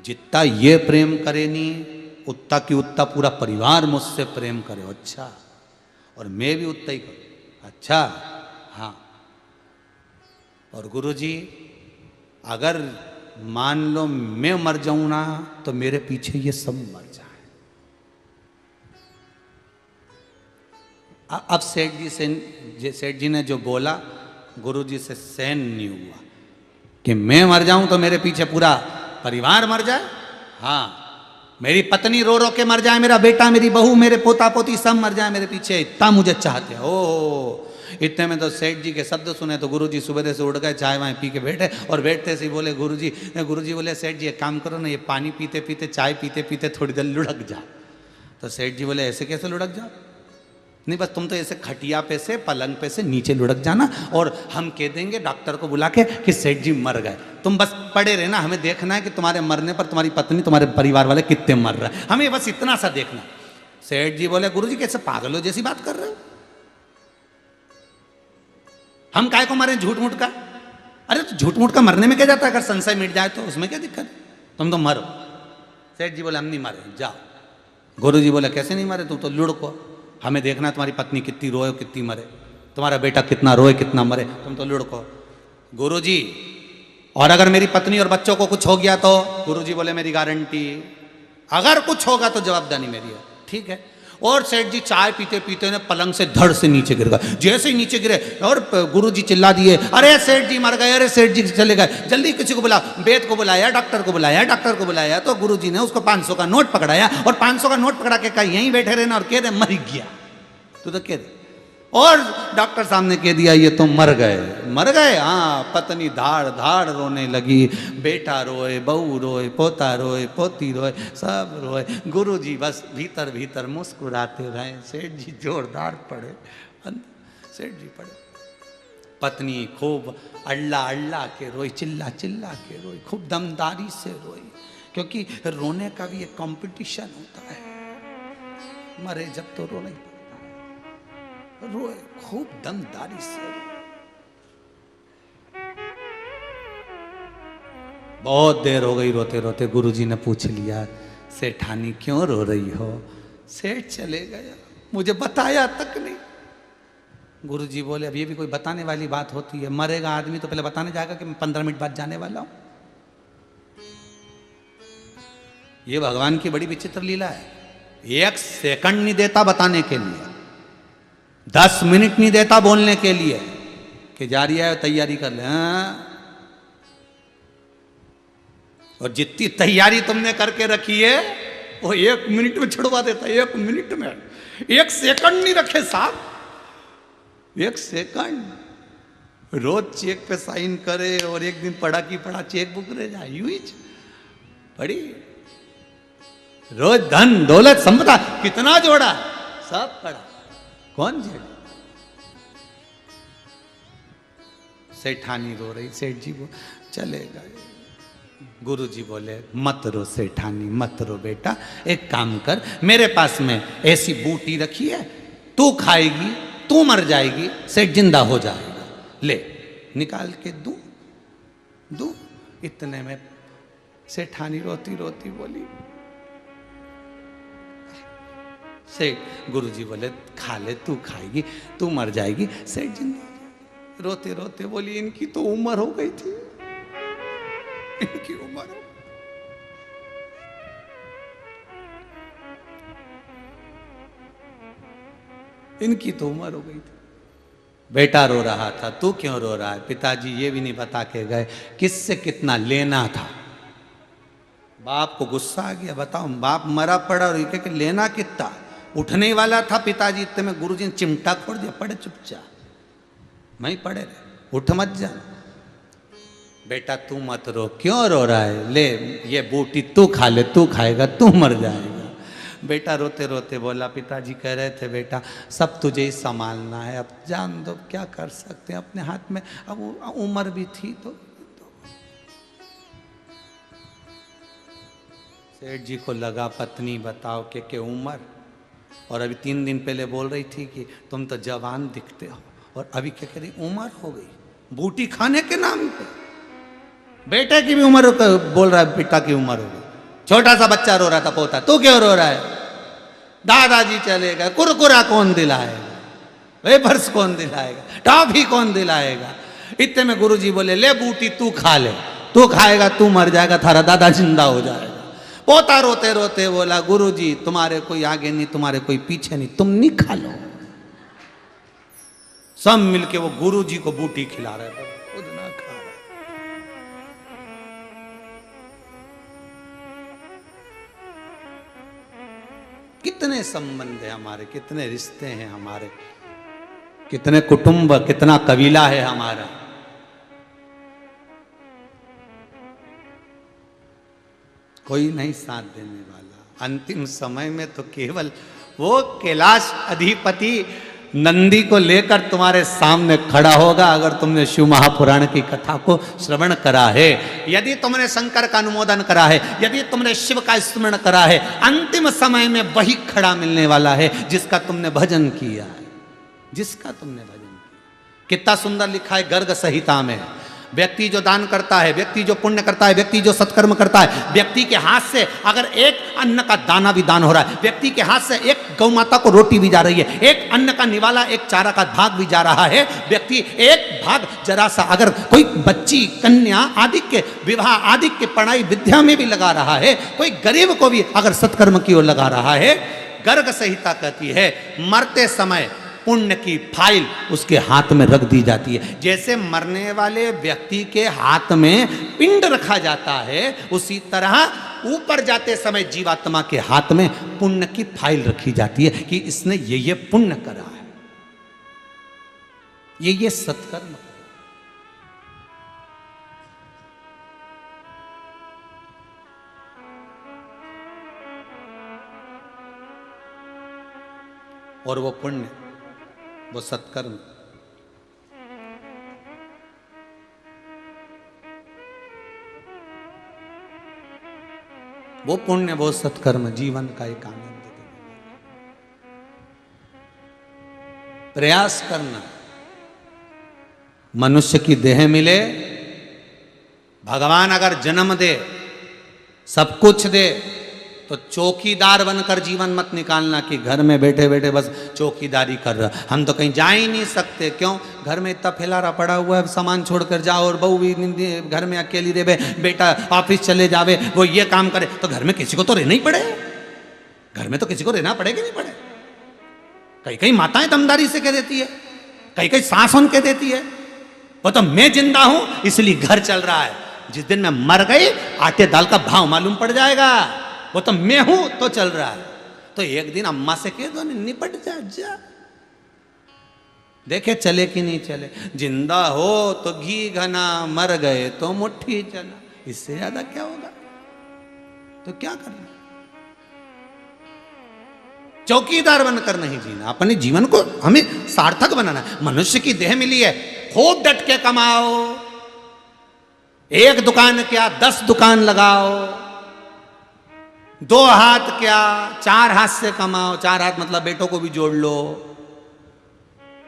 जितना ये प्रेम करे नहीं, उतना की उतना पूरा परिवार मुझसे प्रेम करे। अच्छा, और मैं भी उतना ही करूं। अच्छा, हाँ। और गुरुजी अगर मान लो मैं मर जाऊं ना, तो मेरे पीछे ये सब मर जाए। अब सेठ जी ने जो बोला, गुरुजी से सहन नहीं हुआ कि मैं मर जाऊं तो मेरे पीछे पूरा परिवार मर जाए। हाँ, मेरी पत्नी रो रो के मर जाए, मेरा बेटा, मेरी बहू, मेरे पोता पोती सब मर जाए मेरे पीछे, इतना मुझे चाहते हैं। ओ इतने में तो सेठ जी के शब्द सुने तो गुरुजी सुबह से उठ गए, चाय वाय पी के बैठे। और बैठते से ही बोले गुरुजी बोले सेठ जी एक काम करो ना, ये पानी पीते पीते चाय पीते पीते थोड़ी देर लुढ़क जा। तो सेठ जी बोले ऐसे कैसे लुढ़क जाओ? नहीं, बस तुम तो ऐसे खटिया पे से पलंग पे से नीचे लुढ़क जाना, और हम कह देंगे डॉक्टर को बुला के कि सेठ जी मर गए। तुम बस पड़े रहना, हमें देखना है कि तुम्हारे मरने पर तुम्हारी पत्नी तुम्हारे परिवार वाले कितने मर रहे हैं, हमें बस इतना सा देखना। सेठ जी बोले गुरुजी कैसे पागलों जैसी बात कर रहे हो? हम काय को मारे झूठ मूठ का? अरे तो झूठ मूठ का मरने में क्या जाता है? अगर संशय मिट जाए तो उसमें क्या दिक्कत? तुम तो मरो। सेठ जी बोले हम नहीं मारे, जाओ। गुरुजी बोले कैसे नहीं मारे? तुम तो लुढ़को, हमें देखना है तुम्हारी पत्नी कितनी रोए कितनी मरे, तुम्हारा बेटा कितना रोए कितना मरे, तुम तो लुढ़को। गुरुजी और अगर मेरी पत्नी और बच्चों को कुछ हो गया तो? गुरुजी बोले मेरी गारंटी, अगर कुछ होगा तो जवाबदारी मेरी है। ठीक है। और सेठ जी चाय पीते पीते ने पलंग से धड़ से नीचे गिर गए। जैसे ही नीचे गिरे और गुरुजी चिल्ला दिए, अरे सेठ जी मर गए, अरे सेठ जी चले गए, जल्दी किसी को बुला। वेद को बुलाया, डॉक्टर को बुलाया, डॉक्टर को बुलाया तो गुरुजी ने उसको 500 का नोट पकड़ाया, और 500 का नोट पकड़ा के कहा यहीं बैठे रहना, और कह दे मर गया तू तो कह दे। और डॉक्टर साहब ने कह दिया ये तो मर गए। मर गए? हाँ। पत्नी धाड़ धाड़ रोने लगी, बेटा रोए, बहू रोए, पोता रोए, पोती रोए, सब रोए। गुरुजी बस भीतर भीतर मुस्कुराते रहे। सेठ जी जोरदार पड़े, सेठ जी पड़े। पत्नी खूब अल्लाह अल्लाह के रोई, चिल्ला चिल्ला के रोई, खूब दमदारी से रोई, क्योंक't रोने का भी एक कंपटीशन होता है। मरे जब तो रोने रोए, खूब दमदारी से। बहुत देर हो गई रोते रोते। गुरुजी ने पूछ लिया सेठानी क्यों रो रही हो? सेठ चले गया, मुझे बताया तक नहीं। गुरुजी बोले अब ये भी कोई बताने वाली बात होती है? मरेगा आदमी तो पहले बताने जाएगा कि मैं 15 मिनट बाद जाने वाला हूं। ये भगवान की बड़ी विचित्र लीला है। 1 सेकंड नहीं देता बताने के लिए, 10 मिनट नहीं देता बोलने के लिए कि जा रही है तैयारी कर ले। और जितनी तैयारी तुमने करके रखी है वो 1 मिनट में छुड़वा देता है। 1 मिनट में, 1 सेकंड नहीं रखे साहब, 1 सेकंड। रोज चेक पे साइन करे और एक दिन पढ़ा की पढ़ा चेक बुक रह जाए, यूं ही पड़ी। रोज धन दौलत संपदा कितना जोड़ा, सब पड़ा, कौन झेले? सेठानी रो रही, सेठ जी वो चले गए। गुरुजी बोले मत रो सेठानी, मत रो बेटा, एक काम कर, मेरे पास में ऐसी बूटी रखी है, तू खाएगी, तू मर जाएगी, सेठ जिंदा हो जाएगा, ले निकाल के दू। इतने में सेठानी रोती रोती बोली सेठ गुरुजी बोले खा ले, तू खाएगी, तू मर जाएगी। सेठ जी रोते रोते बोली इनकी तो उम्र हो गई थी, इनकी उम्र हो, इनकी तो उम्र हो गई थी। बेटा रो रहा था, तू क्यों रो रहा है? पिताजी ये भी नहीं बता के गए किससे कितना लेना था। बाप को गुस्सा आ गया, बताओ बाप मरा पड़ा और ये कि लेना कितना, उठने वाला था पिताजी, इतने में गुरुजी ने चिमटा खोड़ दिया, पड़े चुपचाप, मैं ही पड़े रहे, उठ मत जा। बेटा तू मत रो, क्यों रो रहा है? ले ये बूटी तू खा ले, तू खाएगा तू मर जाएगा। बेटा रोते रोते बोला पिताजी कह रहे थे बेटा सब तुझे ही संभालना है, अब जान दो, क्या कर सकते हैं, अपने हाथ में, अब उम्र भी थी तो। सेठ जी को लगा पत्नी बताओ के उम्र, और अभी 3 दिन पहले बोल रही थी कि तुम तो जवान दिखते हो, और अभी क्या कह रही उम्र हो गई बूटी खाने के नाम पे। बेटे की भी उम्र बोल रहा है, पिता की उम्र हो गई। छोटा सा बच्चा रो रहा था, पोता तू क्यों रो रहा है? दादाजी चले गए, कुरकुरा कौन दिलाएगा, वेफर्स कौन दिलाएगा, टॉफी कौन दिलाएगा। इतने में गुरुजी बोले ले बूटी तू खा ले, तू खाएगा तू मर जाएगा, थारा दादा जिंदा हो जाएगा। पोता रोते रोते बोला गुरुजी तुम्हारे कोई आगे नहीं, तुम्हारे कोई पीछे नहीं, तुम नहीं खा लो। सब मिलके वो गुरुजी को बूटी खिला रहे थे, खुद ना खा रहे। कितने संबंध है हमारे, कितने रिश्ते हैं हमारे, कितने कुटुंब, कितना कबीला है हमारा। कोई नहीं साथ देने वाला। अंतिम समय में तो केवल वो कैलाश अधिपति नंदी को लेकर तुम्हारे सामने खड़ा होगा अगर तुमने शिव महापुराण की कथा को श्रवण करा है, यदि तुमने शंकर का अनुमोदन करा है, यदि तुमने शिव का स्मरण करा है, अंतिम समय में वही खड़ा मिलने वाला है जिसका तुमने भजन किया है, जिसका तुमने भजन किया। कितना सुंदर लिखा है गर्ग संहिता में, व्यक्ति जो दान करता है, व्यक्ति जो पुण्य करता है, व्यक्ति जो सत्कर्म करता है, व्यक्ति के हाथ से अगर एक अन्न का दाना भी दान हो रहा है, व्यक्ति के हाथ से एक गौ माता को रोटी भी जा रही है, एक अन्न का निवाला, एक चारा का भाग भी जा रहा है, व्यक्ति एक भाग जरा सा अगर कोई बच्ची कन्या आदि के विवाह आदि के पढ़ाई विद्या में भी लगा रहा है, कोई गरीब को भी अगर सत्कर्म की ओर लगा रहा है, गर्ग संहिता कहती है मरते समय पुण्य की फाइल उसके हाथ में रख दी जाती है। जैसे मरने वाले व्यक्ति के हाथ में पिंड रखा जाता है, उसी तरह ऊपर जाते समय जीवात्मा के हाथ में पुण्य की फाइल रखी जाती है कि इसने ये पुण्य करा है, ये सत्कर्म। और वो पुण्य, वो सत्कर्म वो पुण्य, वो सत्कर्म जीवन का एक आनंद देगा। प्रयास करना, मनुष्य की देह मिले, भगवान अगर जन्म दे, सब कुछ दे, तो चौकीदार बनकर जीवन मत निकालना कि घर में बैठे बैठे बस चौकीदारी कर रहा। हम तो कहीं जा ही नहीं सकते, क्यों? घर में इतना फैलारा पड़ा हुआ है, सामान छोड़कर जाओ, और बहू भी घर में अकेली रहे, बेटा ऑफिस चले जावे, वो ये काम करे, तो घर में किसी को तो रहना ही पड़े, घर में तो किसी को रहना पड़ेगा नहीं पड़े। कई कई माताएं दमदारी से कह देती है, कई कई सास कह देती है, वो तो मैं जिंदा हूं इसलिए घर चल रहा है, जिस दिन मैं मर गई आटे दाल का भाव मालूम पड़ जाएगा, वो तो मैं हूं तो चल रहा है। तो एक दिन अम्मा से कह दो, निपट जा, देखे चले कि नहीं चले। जिंदा हो तो घी घना, मर गए तो मुट्ठी चना, इससे ज्यादा क्या होगा? तो क्या करना? चौकीदार बनकर नहीं जीना, अपने जीवन को हमें सार्थक बनाना। मनुष्य की देह मिली है, खूब डट के कमाओ, एक दुकान क्या 10 दुकान लगाओ, 2 हाथ क्या 4 हाथ से कमाओ, 4 हाथ मतलब बेटों को भी जोड़ लो,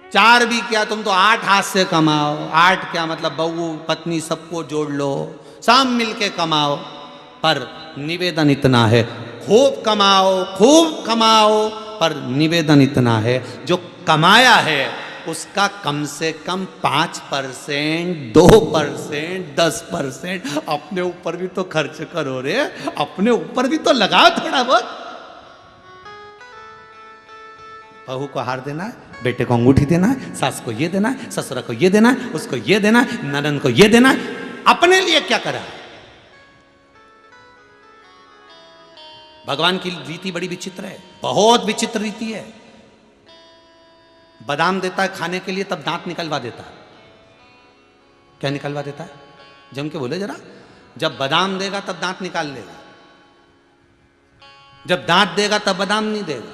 4 भी क्या तुम तो 8 हाथ से कमाओ, 8 क्या मतलब बहू पत्नी सबको जोड़ लो, सब मिलके कमाओ। पर निवेदन इतना है, खूब कमाओ, खूब कमाओ, पर निवेदन इतना है, जो कमाया है उसका कम से कम 5%, 2%, 10% अपने ऊपर भी तो खर्च करो रे, अपने ऊपर भी तो लगाओ थोड़ा बहुत। बहू को हार देना है, बेटे को अंगूठी देना है, सास को ये देना है, ससुर को ये देना है, उसको ये देना है, ननन को ये देना है, अपने लिए क्या करा। भगवान की रीति बड़ी विचित्र है, बहुत विचित्र रीति है। बादाम देता है खाने के लिए, तब दांत निकलवा देता है। क्या निकलवा देता है? जम के बोले जरा। जब बादाम देगा तब दांत निकाल लेगा, जब दांत देगा तब बादाम नहीं देगा।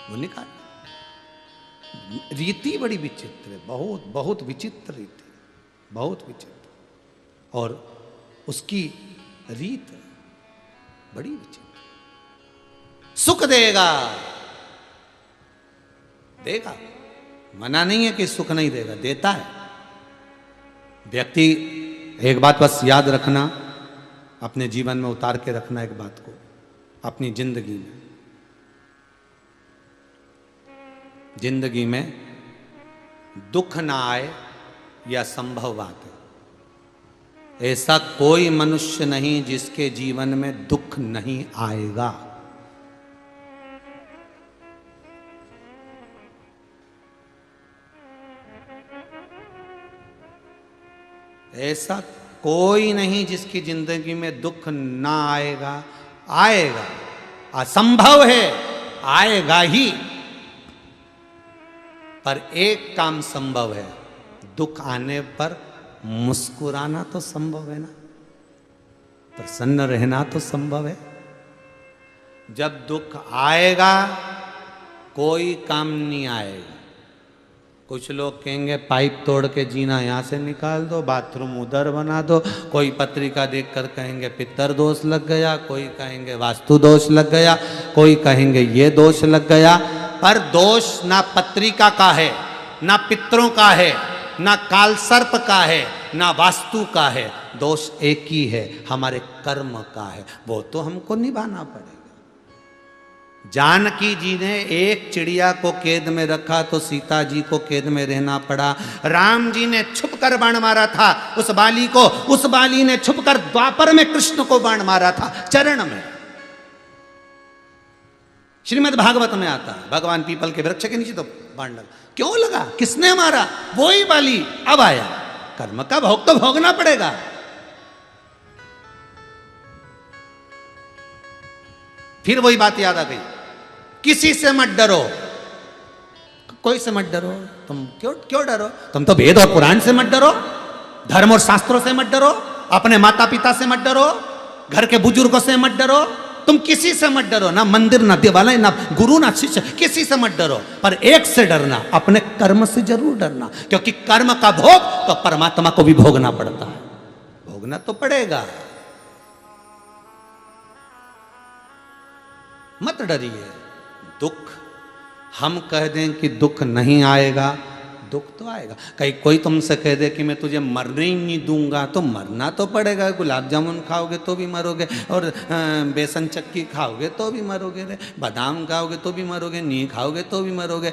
वो निकाल। रीति बड़ी विचित्र है, बहुत बहुत विचित्र रीति, बहुत विचित्र। और उसकी रीत बड़ी विचित्र। सुख देगा, देगा, मना नहीं है कि सुख नहीं देगा, देता है। व्यक्ति एक बात बस याद रखना, अपने जीवन में उतार के रखना एक बात को, अपनी जिंदगी में दुख ना आए यह संभव बात है। ऐसा कोई मनुष्य नहीं जिसके जीवन में दुख नहीं आएगा। ऐसा कोई नहीं जिसकी जिंदगी में दुख ना आएगा। आएगा, असंभव है, आएगा ही। पर एक काम संभव है, दुख आने पर मुस्कुराना तो संभव है ना, प्रसन्न रहना तो संभव है। जब दुख आएगा कोई काम नहीं आएगा। कुछ लोग कहेंगे पाइप तोड़ के जीना यहाँ से निकाल दो, बाथरूम उधर बना दो। कोई पत्रिका देखकर कहेंगे पितर दोष लग गया, कोई कहेंगे वास्तु दोष लग गया, कोई कहेंगे ये दोष लग गया। पर दोष ना पत्रिका का है, ना पितरों का है, ना काल सर्प का है, ना वास्तु का है। दोष एक ही है, हमारे कर्म का है। वो तो हमको निभाना पड़ेगा। जानकी जी ने एक चिड़िया को कैद में रखा तो सीता जी को कैद में रहना पड़ा। राम जी ने छुप कर बाण मारा था उस बाली को, उस बाली ने छुप कर द्वापर में कृष्ण को बाण मारा था चरण में। श्रीमद् भागवत में आता है, भगवान पीपल के वृक्ष के नीचे तो बाण लगा। क्यों लगा? किसने मारा? वो ही बाली। अब आया, कर्म का भोग तो भोगना पड़ेगा। फिर वही बात याद आ गई, किसी से मत डरो, कोई से मत डरो। तुम क्यों डरो? तुम तो वेद और पुराण से मत डरो, धर्म और शास्त्रों से मत डरो, अपने माता पिता से मत डरो, घर के बुजुर्गों से मत डरो। तुम किसी से मत डरो, ना मंदिर, ना देवालय, ना गुरु, ना शिष्य, किसी से मत डरो। पर एक से डरना, अपने कर्म से जरूर डरना, क्योंकि कर्म का भोग तो परमात्मा को भी भोगना पड़ता है, भोगना तो पड़ेगा। मत डरिए। दुख हम कह दें कि दुख नहीं आएगा, दुख तो आएगा। कहीं कोई तुमसे कह दे कि मैं तुझे मरने ही नहीं दूंगा, तो मरना तो पड़ेगा। गुलाब जामुन खाओगे तो भी मरोगे, और बेसन चक्की खाओगे तो भी मरोगे रे, बादाम खाओगे तो भी मरोगे, नहीं खाओगे तो भी मरोगे।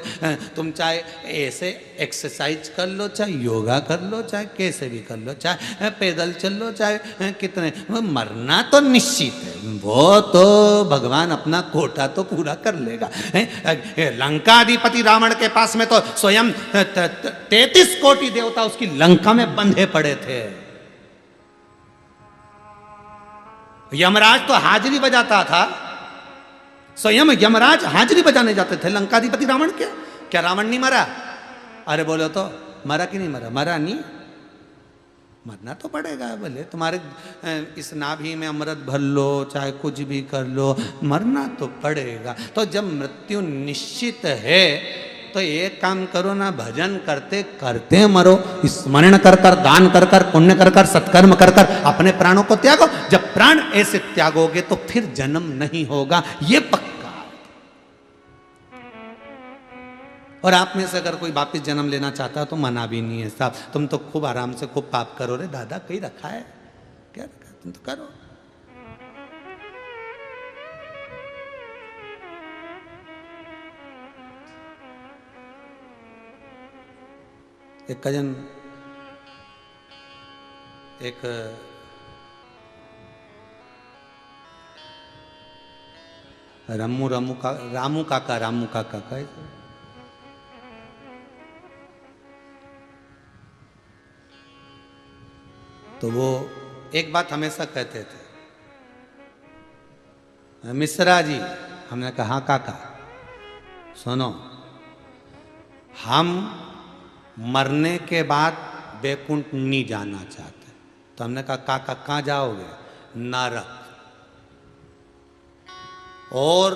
तुम चाहे ऐसे एक्सरसाइज कर लो, चाहे योगा कर लो, चाहे कैसे भी कर लो, चाहे पैदल चल लो, चाहे कितने, मरना तो निश्चित है। वो तो भगवान अपना कोटा तो पूरा कर लेगा। लंकाधिपति रावण के पास में तो स्वयं 33 कोटि देवता उसकी लंका में बंधे पड़े थे। यमराज तो हाजिरी बजाता था, स्वयं यमराज हाजिरी बजाने जाते थे लंकाधिपति रावण के। क्या रावण नहीं मरा? अरे बोलो तो, मरा कि नहीं मरा? मरा नहीं, मरना तो पड़ेगा। बोले तुम्हारे इस नाभि में अमृत भर लो, चाहे कुछ भी कर लो, मरना तो पड़ेगा। तो जब मृत्यु निश्चित है तो एक काम करो ना, भजन करते करते मरो, स्मरण कर कर, दान कर कर, पुण्य कर कर, सत्कर्म कर कर अपने प्राणों को त्यागो। जब प्राण ऐसे त्यागोगे तो फिर जन्म नहीं होगा, ये पक्का। और आप में से अगर कोई वापिस जन्म लेना चाहता है तो मना भी नहीं है साहब, तुम तो खूब आराम से खूब पाप करो रे दादा, कहीं रखा है क्या? रखा? तुम तो करो। एक कजन एक रामू काका का तो वो एक बात हमेशा कहते थे, मिश्रा जी, हमने कहा हाँ काका सुनो, हम मरने के बाद बैकुंठ नहीं जाना चाहते। तो हमने कहा काका कहाँ जाओगे? नरक। और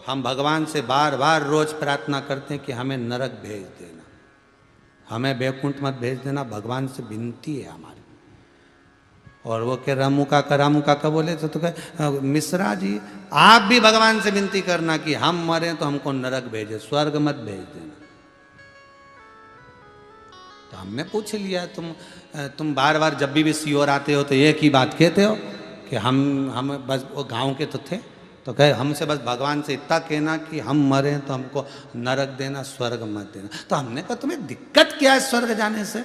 हम भगवान से बार बार रोज प्रार्थना करते हैं कि हमें नरक भेज देना, हमें बैकुंठ मत भेज देना, भगवान से विनती है हमारी। और वो के रामू काका बोले तो कहे मिश्रा जी आप भी भगवान से विनती करना कि हम मरें तो हमको नरक भेजे, स्वर्ग मत भेज देना। तो हमने पूछ लिया, तुम बार बार जब भी सियोर आते हो तो एक ही बात कहते हो कि हम बस, वो गांव के तो थे, तो कहे हमसे बस भगवान से इतना कहना कि हम मरें तो हमको नरक देना, स्वर्ग मत देना। तो हमने कहा तुम्हें दिक्कत क्या है स्वर्ग जाने से,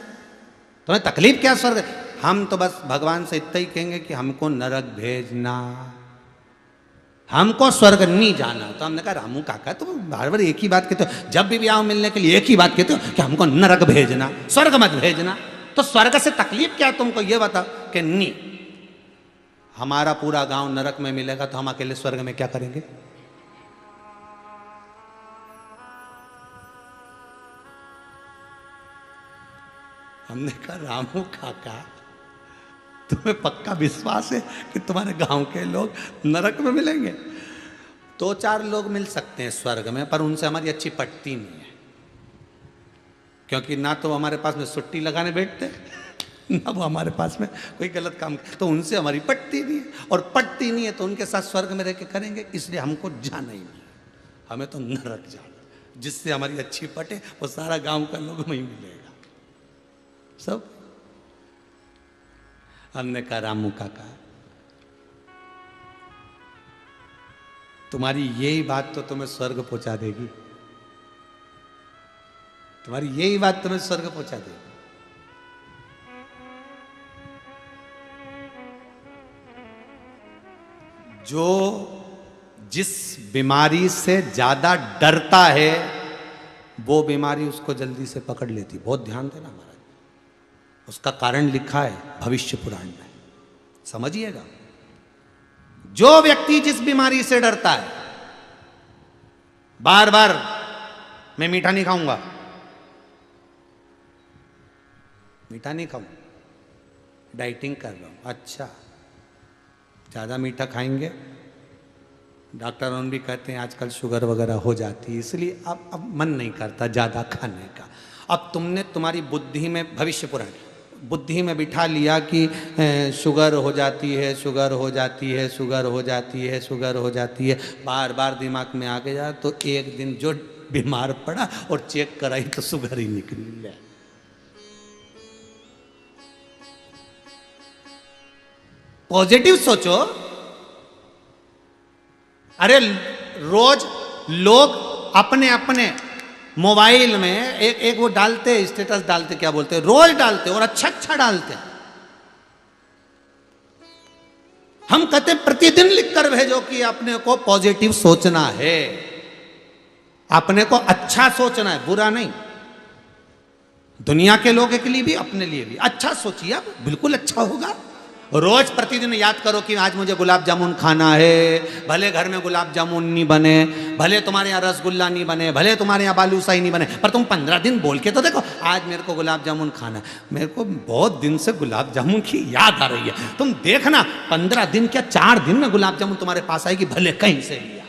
तुम्हें तकलीफ क्या स्वर्ग? हम तो बस भगवान से इतना ही कहेंगे कि हमको नरक भेजना, हमको स्वर्ग नहीं जाना। तो हमने कहा रामू काका तुम बार बार एक ही बात कहते हो, जब भी आओ मिलने के लिए एक ही बात कहते हो कि हमको नरक भेजना, स्वर्ग मत भेजना। तो स्वर्ग से तकलीफ क्या तुमको ये बताओ कि नहीं, हमारा पूरा गांव नरक में मिलेगा तो हम अकेले स्वर्ग में क्या करेंगे? हमने कहा रामू काका तुम्हें पक्का विश्वास है कि तुम्हारे गांव के लोग नरक में मिलेंगे? 2-4 लोग मिल सकते हैं स्वर्ग में, पर उनसे हमारी अच्छी पटती नहीं है, क्योंकि ना तो हमारे पास में छुट्टी लगाने बैठते ना वो हमारे पास में कोई गलत काम, तो उनसे हमारी पटती नहीं है, और पटती नहीं है तो उनके साथ स्वर्ग में रह के करेंगे, इसलिए हमको जाना ही नहीं, हमें तो नरक जाना। जिससे हमारी अच्छी पटे वो सारा गांव का लोग वहीं मिलेगा सब। हमने कहा रामू काका तुम्हारी यही बात तो तुम्हें स्वर्ग पहुंचा देगी, तुम्हारी यही बात तुम्हें स्वर्ग पहुंचा देगी। जो जिस बीमारी से ज्यादा डरता है वो बीमारी उसको जल्दी से पकड़ लेती। बहुत ध्यान देना महाराज, उसका कारण लिखा है भविष्य पुराण में, समझिएगा। जो व्यक्ति जिस बीमारी से डरता है, बार बार मैं मीठा नहीं खाऊंगा, मीठा नहीं खाऊंगा, डाइटिंग कर रहा हूं, अच्छा ज़्यादा मीठा खाएंगे, डॉक्टर भी कहते हैं आजकल शुगर वगैरह हो जाती है, इसलिए अब मन नहीं करता ज़्यादा खाने का। अब तुमने तुम्हारी बुद्धि में, भविष्य पुराण बुद्धि में बिठा लिया कि शुगर हो जाती है, शुगर हो जाती है, शुगर हो जाती है, शुगर हो जाती है, बार बार दिमाग में आ गया, तो एक दिन जो बीमार पड़ा और चेक कराई तो शुगर ही निकली है। पॉजिटिव सोचो। अरे रोज लोग अपने अपने मोबाइल में एक वो डालते, स्टेटस डालते, क्या बोलते हैं, रोज डालते और अच्छा अच्छा डालते। हम कहते हैं प्रतिदिन लिखकर भेजो कि अपने को पॉजिटिव सोचना है, अपने को अच्छा सोचना है, बुरा नहीं। दुनिया के लोगों के लिए भी अपने लिए भी अच्छा सोचिए, आप बिल्कुल अच्छा होगा। रोज प्रतिदिन याद करो कि आज मुझे गुलाब जामुन खाना है, भले घर में गुलाब जामुन नहीं बने, भले तुम्हारे यहाँ रसगुल्ला नहीं बने, भले तुम्हारे यहाँ बालूशाही नहीं बने, पर तुम 15 दिन बोल के तो देखो आज मेरे को गुलाब जामुन खाना है, मेरे को बहुत दिन से गुलाब जामुन की याद आ रही है। तुम देखना 15 दिन क्या 4 दिन में गुलाब जामुन तुम्हारे पास आएगी, भले कहीं से लिया,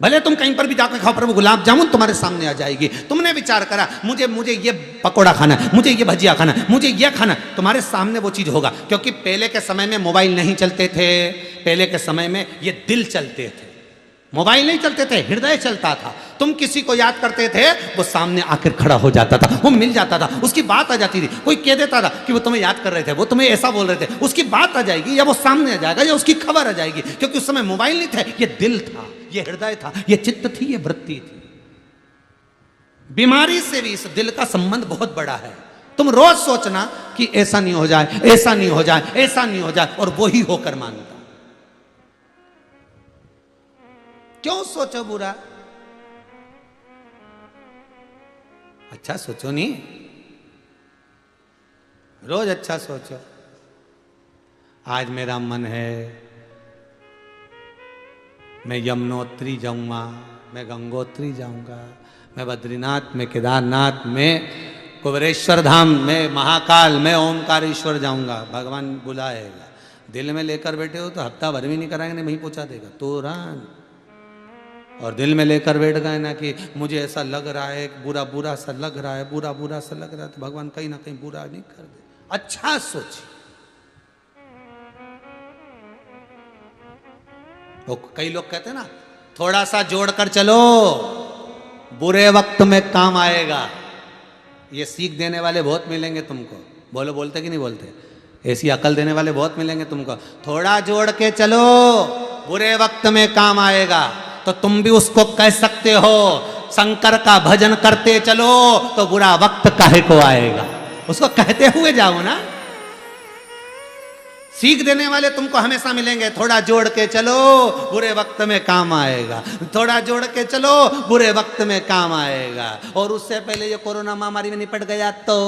भले तुम कहीं पर भी जाकर खाओ, पर वो गुलाब जामुन तुम्हारे सामने आ जाएगी। तुमने विचार करा मुझे ये पकोड़ा खाना है, मुझे ये भजिया खाना है, मुझे ये खाना, तुम्हारे सामने वो चीज होगा। क्योंकि पहले के समय में मोबाइल नहीं चलते थे, पहले के समय में ये दिल चलते थे, मोबाइल नहीं चलते थे, हृदय चलता था। तुम किसी को याद करते थे, वो सामने आकर खड़ा हो जाता था, वो मिल जाता था, उसकी बात आ जाती थी। कोई कह देता था कि वो तुम्हें याद कर रहे थे, वो तुम्हें ऐसा बोल रहे थे, उसकी बात आ जाएगी या वो सामने आ जाएगा या उसकी खबर आ जाएगी, क्योंकि उस समय मोबाइल नहीं थे, ये दिल था, ये हृदय था, ये चित्त थी, ये वृत्ति थी। बीमारी से भी इस दिल का संबंध बहुत बड़ा है। तुम रोज सोचना कि ऐसा नहीं हो जाए, ऐसा नहीं हो जाए, ऐसा नहीं हो जाए, और वो ही होकर मानता। क्यों सोचो बुरा? अच्छा सोचो नहीं, रोज अच्छा सोचो। आज मेरा मन है मैं यमुनोत्री जाऊंगा, मैं गंगोत्री जाऊंगा, मैं बद्रीनाथ, मैं केदारनाथ, मैं कुबेरेश्वर धाम, मैं महाकाल, मैं ओमकारेश्वर जाऊंगा। भगवान बुलाएगा। दिल में लेकर बैठे हो तो हफ्ता भर भी नहीं कराएंगे, नहीं पहुंचा देगा तुरंत। और दिल में लेकर बैठ गए ना कि मुझे ऐसा लग रहा है, बुरा बुरा सा लग रहा है, बुरा बुरा सा लग रहा है, तो भगवान कहीं ना कहीं बुरा नहीं कर दे। अच्छा सोचिए। वो कई लोग कहते हैं ना, थोड़ा सा जोड़कर चलो, बुरे वक्त में काम आएगा। ये सीख देने वाले बहुत मिलेंगे तुमको। बोलो, बोलते कि नहीं बोलते? ऐसी अकल देने वाले बहुत मिलेंगे तुमको। थोड़ा जोड़ के चलो, बुरे वक्त में काम आएगा। तो तुम भी उसको कह सकते हो, शंकर का भजन करते चलो तो बुरा वक्त काहे को आएगा। उसको कहते हुए जाओ ना। सीख देने वाले तुमको हमेशा मिलेंगे। थोड़ा जोड़ के चलो, बुरे वक्त में काम आएगा। थोड़ा जोड़ के चलो, बुरे वक्त में काम आएगा। और उससे पहले ये कोरोना महामारी में निपट गया तो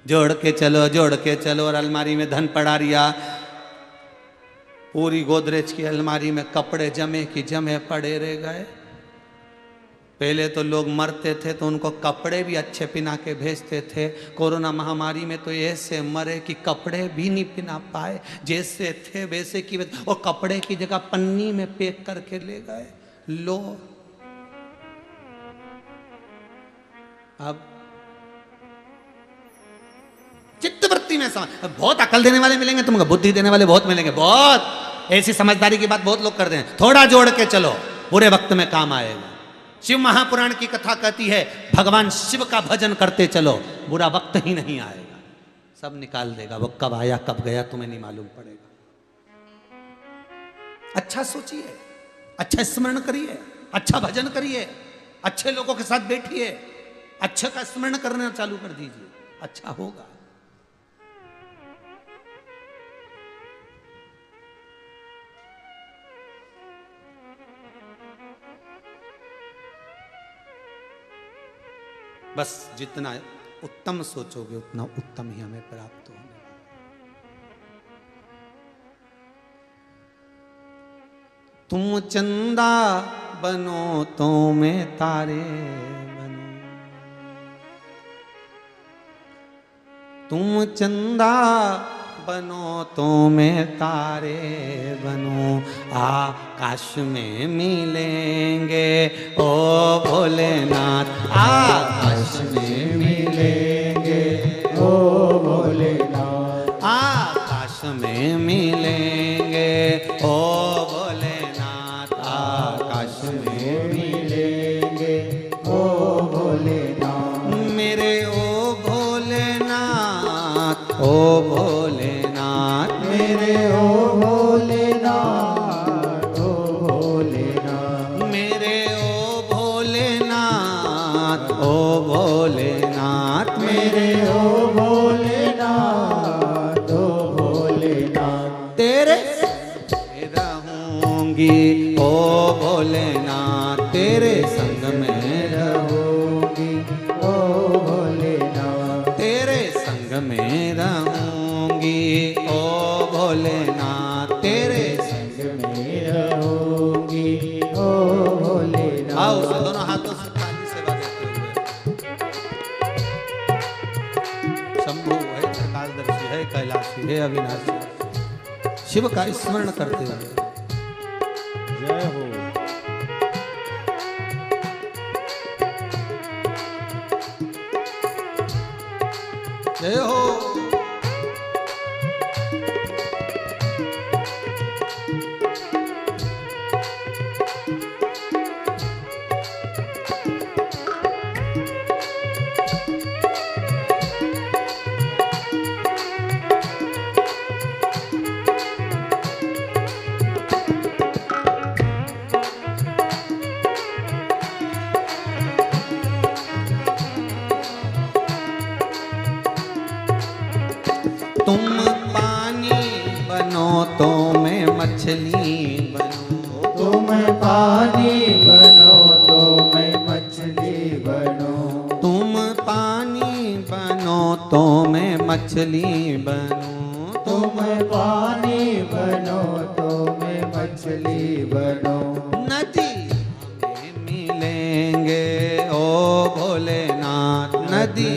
जोड़ के चलो, जोड़ के चलो। और अलमारी में धन पड़ा रिया, पूरी गोदरेज की अलमारी में कपड़े जमे कि जमे पड़े रह गए। पहले तो लोग मरते थे तो उनको कपड़े भी अच्छे पिना के भेजते थे। कोरोना महामारी में तो ऐसे मरे कि कपड़े भी नहीं पिना पाए, जैसे थे वैसे की, और कपड़े की जगह पन्नी में पैक करके ले गए। लो अब चित्तवृत्ति में समझ। बहुत अकल देने वाले मिलेंगे तुमको, बुद्धि देने वाले बहुत मिलेंगे। बहुत ऐसी समझदारी की बात बहुत लोग करते हैं। थोड़ा जोड़ के चलो, बुरे वक्त में काम आएगा। शिव महापुराण की कथा कहती है, भगवान शिव का भजन करते चलो, बुरा वक्त ही नहीं आएगा। सब निकाल देगा। वो कब आया कब गया तुम्हें नहीं मालूम पड़ेगा। अच्छा सोचिए, अच्छा स्मरण करिए, अच्छा भजन करिए, अच्छे लोगों के साथ बैठिए, अच्छे का स्मरण करना चालू कर दीजिए, अच्छा होगा। बस जितना उत्तम सोचोगे उतना उत्तम ही हमें प्राप्त होगा। तुम चंदा बनो तो मैं तारे बनूं, तुम चंदा बनो तो मैं तारे बनूं, आकाश में मिलेंगे ओ भोलेनाथ, आकाश में मिलेंगे ओ भोलेनाथ, आकाश में मिलेंगे ओ भोलेनाथ, आकाश में मिलेंगे ओ भोलेनाथ, मेरे ओ भोलेनाथ, ओ भोलेनाथ, मेरे ओ भोलेनाथ, ओ भोलेनाथ, मेरे ओ भोलेनाथ, ओ भोलेनाथ, मेरे ओ भोलेनाथ, ओ भोलेनाथ, तेरे रहूंगी ओ भोलेनाथ, तेरे संग में रहूंगी ओ भोलेनाथ, तेरे संग में रहूंगी ओ भोलेनाथ, तेरे संग में रहूंगी ओ भोलेनाथ। आओ दोनों हाथों से ताली सेवा देते हुए, शंभु है, त्रिकालदर्शी है, कैलाशी है, अविनाशी, शिव का स्मरण करते हुए। जय हो। जय हो। तुम पानी बनो तो मैं मछली बनूं, तुम पानी बनो तो मैं मछली बनूं, तुम पानी बनो तो मैं मछली बनूं, तुम पानी बनो तो मैं मछली बनूं। नदी में मिलेंगे ओ भोलेनाथ, नदी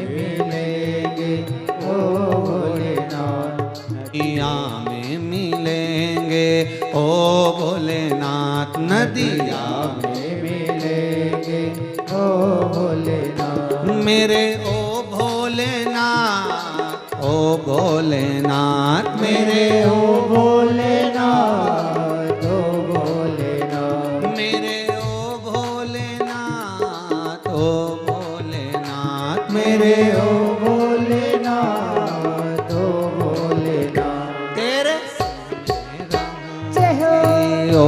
मिलेंगे ओ भोलेनाथ, नदिया में मिलेंगे ओ भोलेनाथ, नदिया में मिलेंगे ओ भोलेनाथ। मेरे ओ भोलेनाथ, ओ भोलेनाथ, मेरे ओ भोलेनाथ, ओ भोलेनाथ, मेरे ओ भोलेनाथ, ओ भोलेनाथ, मेरे ओ भोलेनाथ, ओ भोलेनाथ। तेरे जय हो। ओ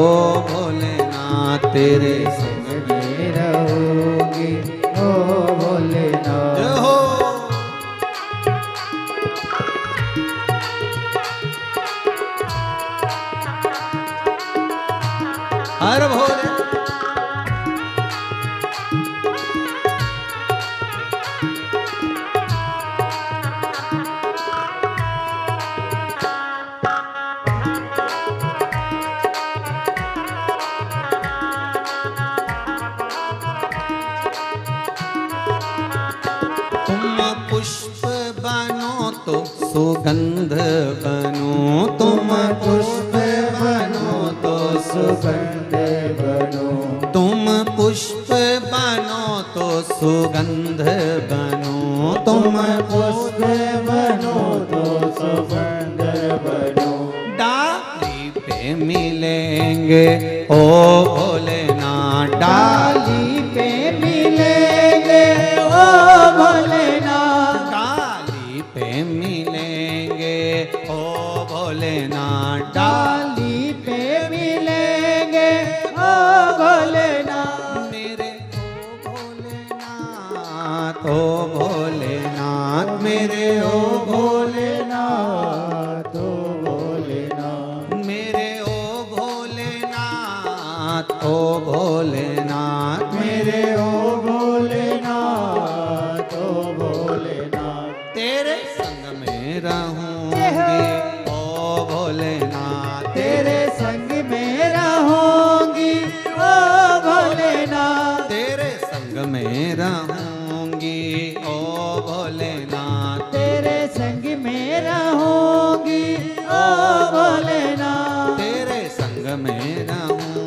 भोलेनाथ, तेरे संग में रहोगी ओ भोलेनाथ। जय हो। हर भोले तुम पुष्प बनो तो सुगंध बनो, तुम पुष्प बनो तो सुगंध बनो, तुम पुष्प बनो तो सुगंध बनो, तुम पुष्प बनो तो सुगंध बनो। डाली पे मिलेंगे ओ भोलेनाथ, डाली पे मिलेंगे ओ भोलेनाथ, डाली पे मिलेंगे ओ भोलेनाथ, डाली पे मिलेंगे ओ भोलेनाथ। मेरे ओ भोलेनाथ, मेरे ओ भोलेनाथ, ओ भोलेनाथ, मेरे ओ भोलेनाथ, ओ भोलेनाथ, मेरे ओ भोलेनाथ, ओ भोलेनाथ। तेरे संग में रहूंगी ओ भोलेनाथ, तेरे संग में रहूंगी ओ भोलेनाथ, तेरे संग में रहूंगी ओ भोलेनाथ, तेरे संग में रहूंगी ओ भोलेनाथ, तेरे संग में रहूंगी